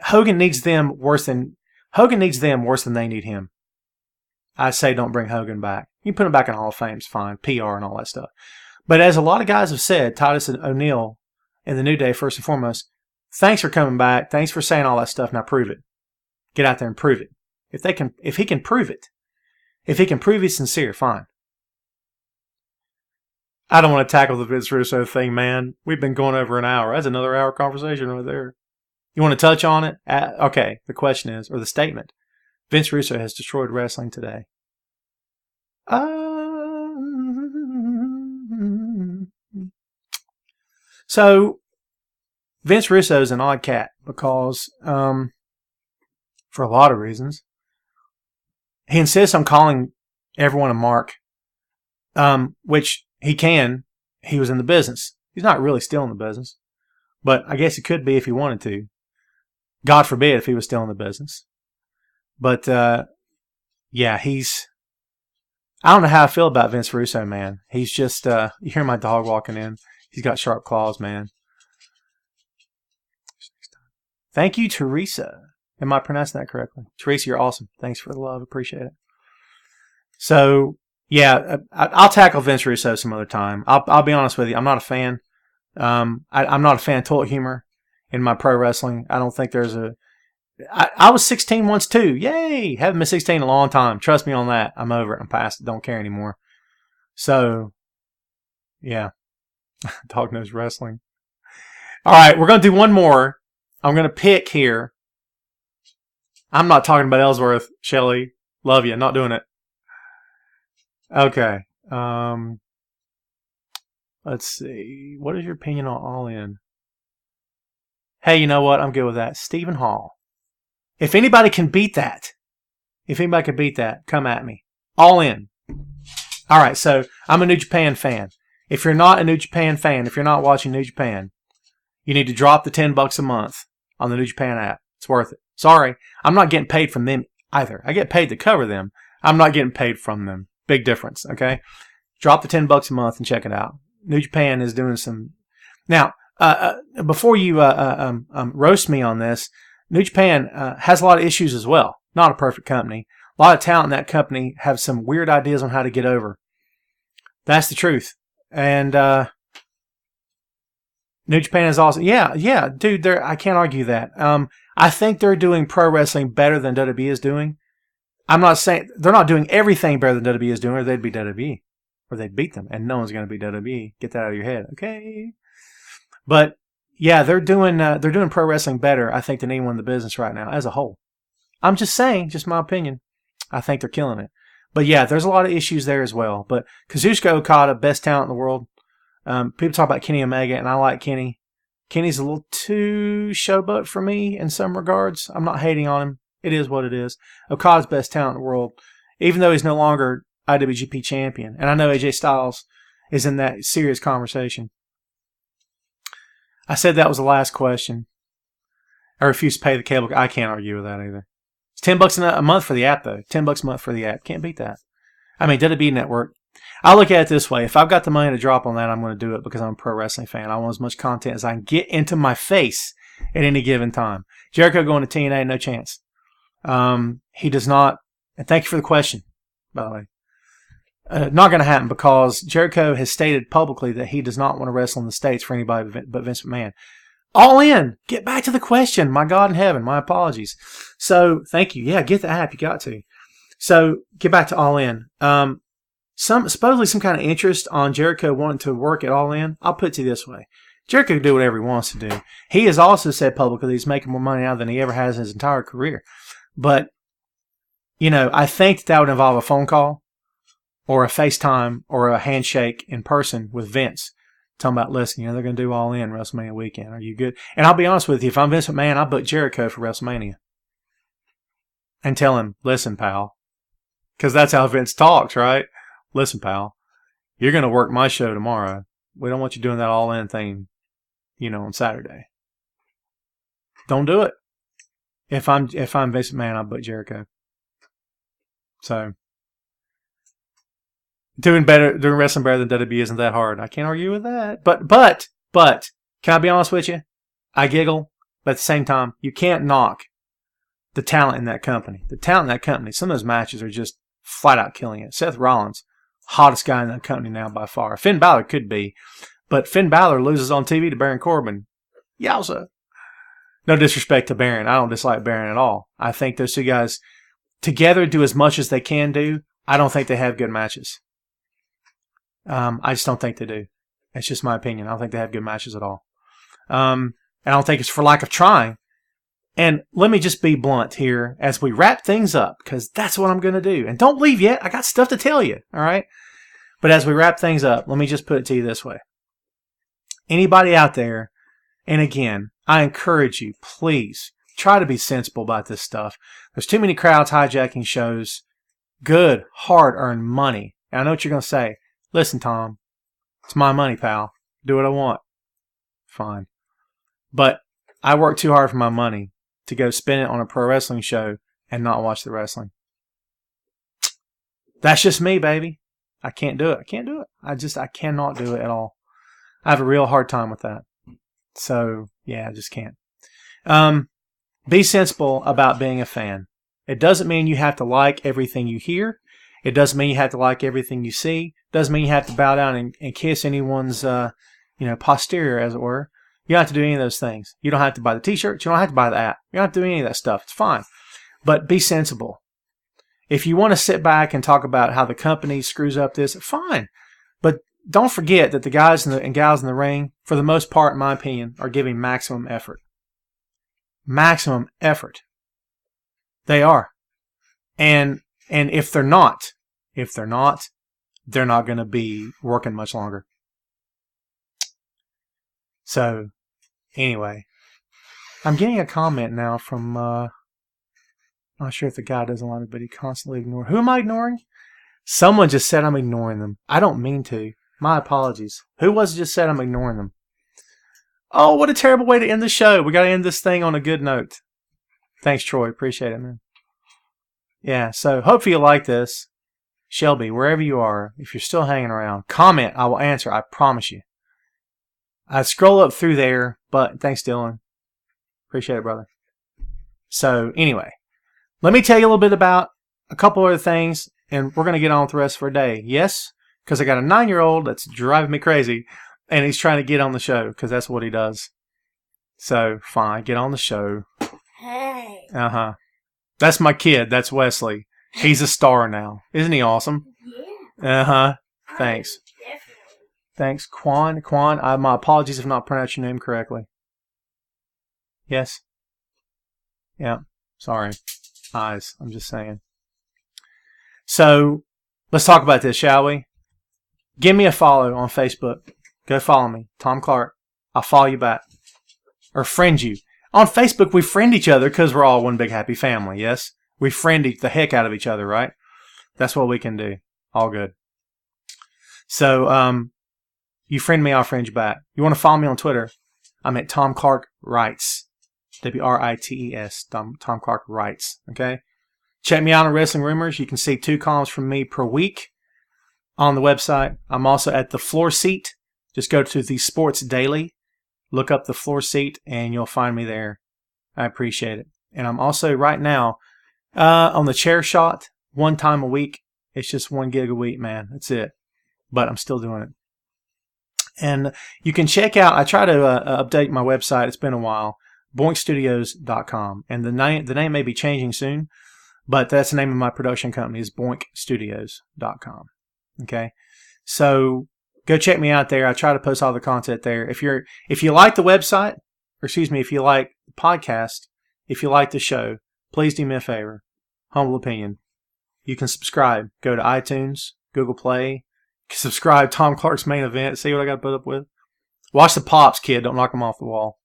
Hogan needs them worse than they need him. I say don't bring Hogan back. You put him back in Hall of Fame, it's fine. PR and all that stuff. But as a lot of guys have said, Titus and O'Neil in the New Day, first and foremost, thanks for coming back. Thanks for saying all that stuff. Now prove it. Get out there and prove it. If he can prove it, if he can prove he's sincere, fine. I don't want to tackle the Vince Russo thing, man. We've been going over an hour. That's another hour conversation right there. You want to touch on it? Okay, the question is, or the statement, Vince Russo has destroyed wrestling today. So, Vince Russo is an odd cat because, for a lot of reasons, he insists on calling everyone a mark, which he can. He was in the business. He's not really still in the business, but I guess he could be if he wanted to. God forbid if he was still in the business. But, yeah, I don't know how I feel about Vince Russo, man. He's just, you hear my dog walking in. He's got sharp claws, man. Thank you, Teresa. Am I pronouncing that correctly? Teresa, you're awesome. Thanks for the love. Appreciate it. So, yeah, I'll tackle Vince Russo some other time. I'll be honest with you. I'm not a fan. I'm not a fan of toilet humor in my pro wrestling. I don't think there's I was 16 once too. Yay! Haven't been 16 in a long time. Trust me on that. I'm over it. I'm past it. Don't care anymore. So, yeah. Dog knows wrestling. All right, we're going to do one more. I'm going to pick here. I'm not talking about Ellsworth, Shelley. Love you. Not doing it. Okay. Let's see. What is your opinion on All In? Hey, you know what? I'm good with that. Stephen Hall. If anybody can beat that, come at me. All In. All right, so I'm a New Japan fan. If you're not a New Japan fan, if you're not watching New Japan, you need to drop the $10 a month on the New Japan app. It's worth it. Sorry, I'm not getting paid from them either. I get paid to cover them. I'm not getting paid from them. Big difference, okay? Drop the $10 a month and check it out. New Japan is doing some... Now, before you roast me on this, New Japan has a lot of issues as well. Not a perfect company. A lot of talent in that company have some weird ideas on how to get over. That's the truth. And New Japan is also... Yeah, dude, I can't argue that. I think they're doing pro wrestling better than WWE is doing. I'm not saying... They're not doing everything better than WWE is doing, or they'd be WWE. Or they'd beat them, and no one's going to be WWE. Get that out of your head, okay? But yeah, they're doing pro wrestling better, I think, than anyone in the business right now as a whole. I'm just saying, just my opinion. I think they're killing it. But yeah, there's a lot of issues there as well. But Kazuchika Okada, best talent in the world. People talk about Kenny Omega, and I like Kenny. Kenny's a little too showboat for me in some regards. I'm not hating on him. It is what it is. Okada's best talent in the world, even though he's no longer IWGP champion. And I know AJ Styles is in that serious conversation. I said that was the last question. I refuse to pay the cable. I can't argue with that either. It's $10 a month for the app, though. $10 a month for the app. Can't beat that. I mean, WWE Network. I look at it this way. If I've got the money to drop on that, I'm going to do it because I'm a pro wrestling fan. I want as much content as I can get into my face at any given time. Jericho going to TNA, no chance. He does not. And thank you for the question, by the way. Not going to happen because Jericho has stated publicly that he does not want to wrestle in the States for anybody but Vince McMahon. All in. Get back to the question. My God in heaven. My apologies. So, thank you. Yeah, get the app. You got to. So, get back to All In. Supposedly some kind of interest on Jericho wanting to work at All In. I'll put it to you this way. Jericho can do whatever he wants to do. He has also said publicly that he's making more money now than he ever has in his entire career. But, I think that would involve a phone call or a FaceTime or a handshake in person with Vince. Talking about, listen, they're going to do All In WrestleMania weekend. Are you good? And I'll be honest with you, if I'm Vince McMahon, I'll book Jericho for WrestleMania. And tell him, listen, pal. Because that's how Vince talks, right? Listen, pal. You're going to work my show tomorrow. We don't want you doing that All In thing, on Saturday. Don't do it. If I'm Vince McMahon, I'll book Jericho. So, doing wrestling better than WWE isn't that hard. I can't argue with that. But, can I be honest with you? I giggle, but at the same time, you can't knock the talent in that company. The talent in that company, some of those matches are just flat out killing it. Seth Rollins, hottest guy in that company now by far. Finn Balor could be, but Finn Balor loses on TV to Baron Corbin. Yowza. No disrespect to Baron. I don't dislike Baron at all. I think those two guys together do as much as they can do. I don't think they have good matches. I just don't think they do. That's just my opinion. I don't think they have good matches at all. And I don't think it's for lack of trying. And let me just be blunt here as we wrap things up, because that's what I'm going to do. And don't leave yet. I got stuff to tell you. All right. But as we wrap things up, let me just put it to you this way. Anybody out there, and again, I encourage you, please try to be sensible about this stuff. There's too many crowds hijacking shows. Good, hard-earned money. And I know what you're going to say. Listen, Tom, it's my money, pal. Do what I want. Fine. But I work too hard for my money to go spend it on a pro wrestling show and not watch the wrestling. That's just me, baby. I can't do it. I can't do it. I cannot do it at all. I have a real hard time with that. So, yeah, I just can't. Be sensible about being a fan. It doesn't mean you have to like everything you hear. It doesn't mean you have to like everything you see. It doesn't mean you have to bow down and kiss anyone's, posterior, as it were. You don't have to do any of those things. You don't have to buy the t-shirts. You don't have to buy the app. You don't have to do any of that stuff. It's fine. But be sensible. If you want to sit back and talk about how the company screws up this, fine. But don't forget that the guys and gals in the ring, for the most part, in my opinion, are giving maximum effort. Maximum effort. They are. And if they're not, they're not going to be working much longer. So, anyway, I'm getting a comment now from, not sure if the guy doesn't like me, but he constantly ignores. Who am I ignoring? Someone just said I'm ignoring them. I don't mean to. My apologies. Who was it just said I'm ignoring them? Oh, what a terrible way to end the show. We got to end this thing on a good note. Thanks, Troy. Appreciate it, man. Yeah, so hopefully you like this. Shelby, wherever you are, if you're still hanging around, comment. I will answer. I promise you. I scroll up through there, but thanks, Dylan. Appreciate it, brother. So anyway, let me tell you a little bit about a couple other things, and we're going to get on with the rest of our day. Yes, because I got a 9-year-old that's driving me crazy, and he's trying to get on the show because that's what he does. So fine, get on the show. Hey. Uh-huh. That's my kid. That's Wesley. He's a star now. Isn't he awesome? Yeah. Uh-huh. Thanks. Definitely. Thanks, Quan. My apologies if not pronounced your name correctly. Yes? Yeah. Sorry. Eyes. I'm just saying. So, let's talk about this, shall we? Give me a follow on Facebook. Go follow me. Tom Clark. I'll follow you back. Or friend you. On Facebook, we friend each other because we're all one big happy family, yes? We friend the heck out of each other, right? That's what we can do. All good. So, you friend me, I'll friend you back. You want to follow me on Twitter? I'm at Tom Clark Writes. WRITES. Tom Clark Writes. Okay? Check me out on Wrestling Rumors. You can see 2 columns from me per week on the website. I'm also at The Floor Seat. Just go to the Sports Daily. Look up The Floor Seat, and you'll find me there. I appreciate it. And I'm also right now on the Chairshot, 1 time a week. It's just 1 gig a week, man. That's it. But I'm still doing it. And you can check out, I try to update my website. It's been a while. BoinkStudios.com. And the name may be changing soon, but that's the name of my production company is BoinkStudios.com. Okay? So go check me out there. I try to post all the content there. If you like the website, or excuse me, if you like the podcast, if you like the show, please do me a favor. Humble opinion. You can subscribe. Go to iTunes, Google Play. Subscribe Tom Clark's Main Event. See what I got to put up with. Watch the Pops, kid. Don't knock them off the wall.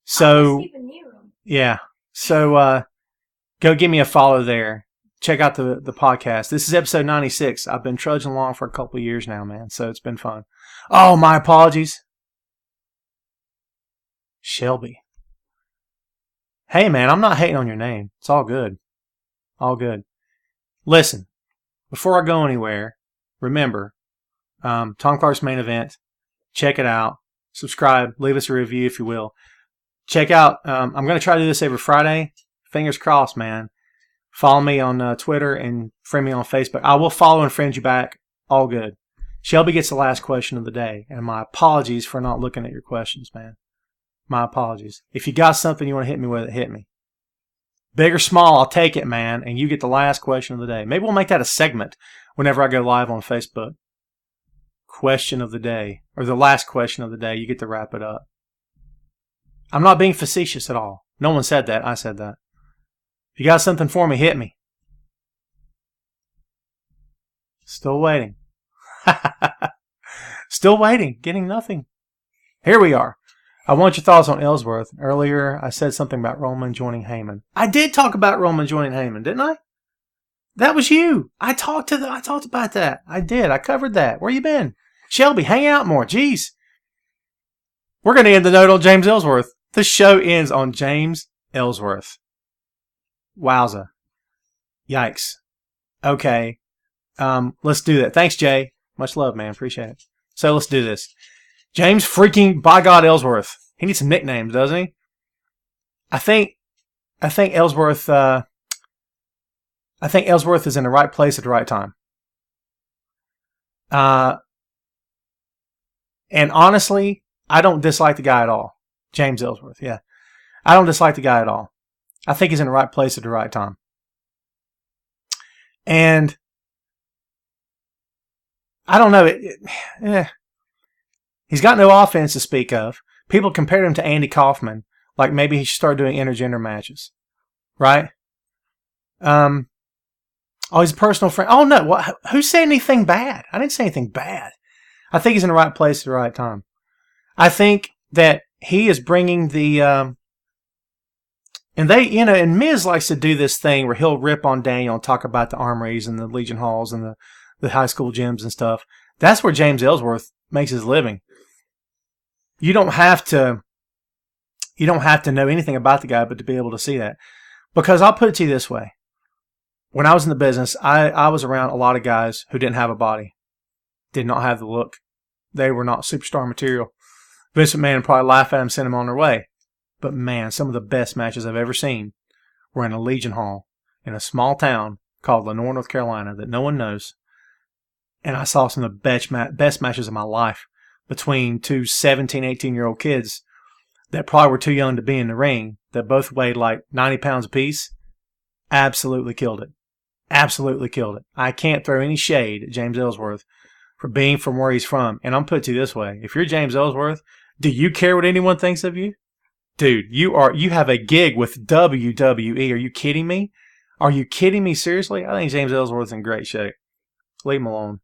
So, yeah. So, go give me a follow there. Check out the podcast. This is episode 96. I've been trudging along for a couple of years now, man. So it's been fun. Oh, my apologies. Shelby. Hey, man, I'm not hating on your name. It's all good. All good. Listen, before I go anywhere, remember, Tom Clark's Main Event. Check it out. Subscribe. Leave us a review if you will. Check out, I'm going to try to do this every Friday. Fingers crossed, man. Follow me on Twitter and friend me on Facebook. I will follow and friend you back. All good. Shelby gets the last question of the day. And my apologies for not looking at your questions, man. My apologies. If you got something you want to hit me with, hit me. Big or small, I'll take it, man. And you get the last question of the day. Maybe we'll make that a segment whenever I go live on Facebook. Question of the day. Or the last question of the day. You get to wrap it up. I'm not being facetious at all. No one said that. I said that. If you got something for me, hit me. Still waiting. Still waiting. Getting nothing. Here we are. I want your thoughts on Ellsworth. Earlier, I said something about Roman joining Heyman. I did talk about Roman joining Heyman, didn't I? That was you. I talked about that. I did. I covered that. Where you been? Shelby, hang out more. Jeez. We're going to end the note on James Ellsworth. The show ends on James Ellsworth. Wowza. Yikes. Okay. Let's do that. Thanks, Jay. Much love, man. Appreciate it. So let's do this. James freaking by God Ellsworth. He needs some nicknames, doesn't he? I think Ellsworth is in the right place at the right time. And honestly, I don't dislike the guy at all. James Ellsworth, yeah. I don't dislike the guy at all. I think he's in the right place at the right time. And I don't know. He's got no offense to speak of. People compared him to Andy Kaufman. Like maybe he should start doing intergender matches. Right? Oh, he's a personal friend. Oh, no. Who said anything bad? I didn't say anything bad. I think he's in the right place at the right time. I think that he is bringing the... and Miz likes to do this thing where he'll rip on Daniel and talk about the armories and the Legion halls and the high school gyms and stuff. That's where James Ellsworth makes his living. You don't have to know anything about the guy, but to be able to see that. Because I'll put it to you this way. when I was in the business, I was around a lot of guys who didn't have a body, did not have the look. They were not superstar material. Vince McMahon would probably laugh at them, send them on their way. But man, some of the best matches I've ever seen were in a Legion Hall in a small town called Lenore, North Carolina, that no one knows. And I saw some of the best matches of my life between two 17, 18-year-old kids that probably were too young to be in the ring, that both weighed like 90 pounds apiece. Absolutely killed it. Absolutely killed it. I can't throw any shade at James Ellsworth for being from where he's from. And I'm put to you this way. If you're James Ellsworth, do you care what anyone thinks of you? Dude, you have a gig with WWE. Are you kidding me? Are you kidding me? Seriously? I think James Ellsworth's in great shape. Leave him alone.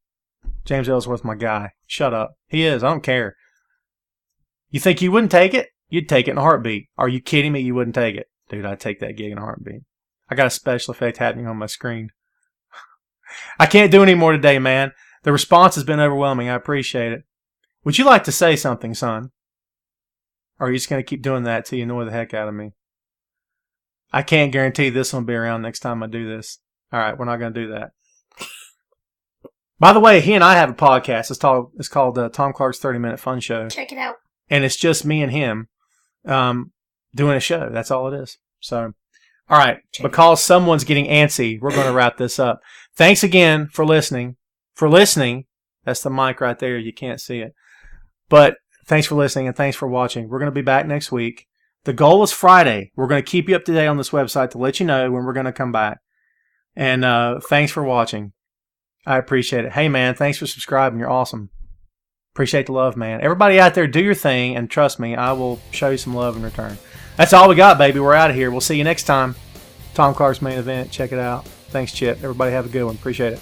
James Ellsworth's my guy. Shut up. He is. I don't care. You think you wouldn't take it? You'd take it in a heartbeat. Are you kidding me? You wouldn't take it. Dude, I'd take that gig in a heartbeat. I got a special effect happening on my screen. I can't do any more today, man. The response has been overwhelming. I appreciate it. Would you like to say something, son? Or are you just going to keep doing that till you annoy the heck out of me? I can't guarantee this one will be around next time I do this. All right, we're not going to do that. By the way, he and I have a podcast. It's called Tom Clark's 30-Minute Fun Show. Check it out. And it's just me and him doing a show. That's all it is. So, all right. Because someone's getting antsy, we're going to wrap this up. Thanks again for listening. That's the mic right there. You can't see it. But thanks for listening and thanks for watching. We're going to be back next week. The goal is Friday. We're going to keep you up to date on this website to let you know when we're going to come back. And thanks for watching. I appreciate it. Hey, man, thanks for subscribing. You're awesome. Appreciate the love, man. Everybody out there, do your thing, and trust me, I will show you some love in return. That's all we got, baby. We're out of here. We'll see you next time. Tom Clark's Main Event. Check it out. Thanks, Chip. Everybody have a good one. Appreciate it.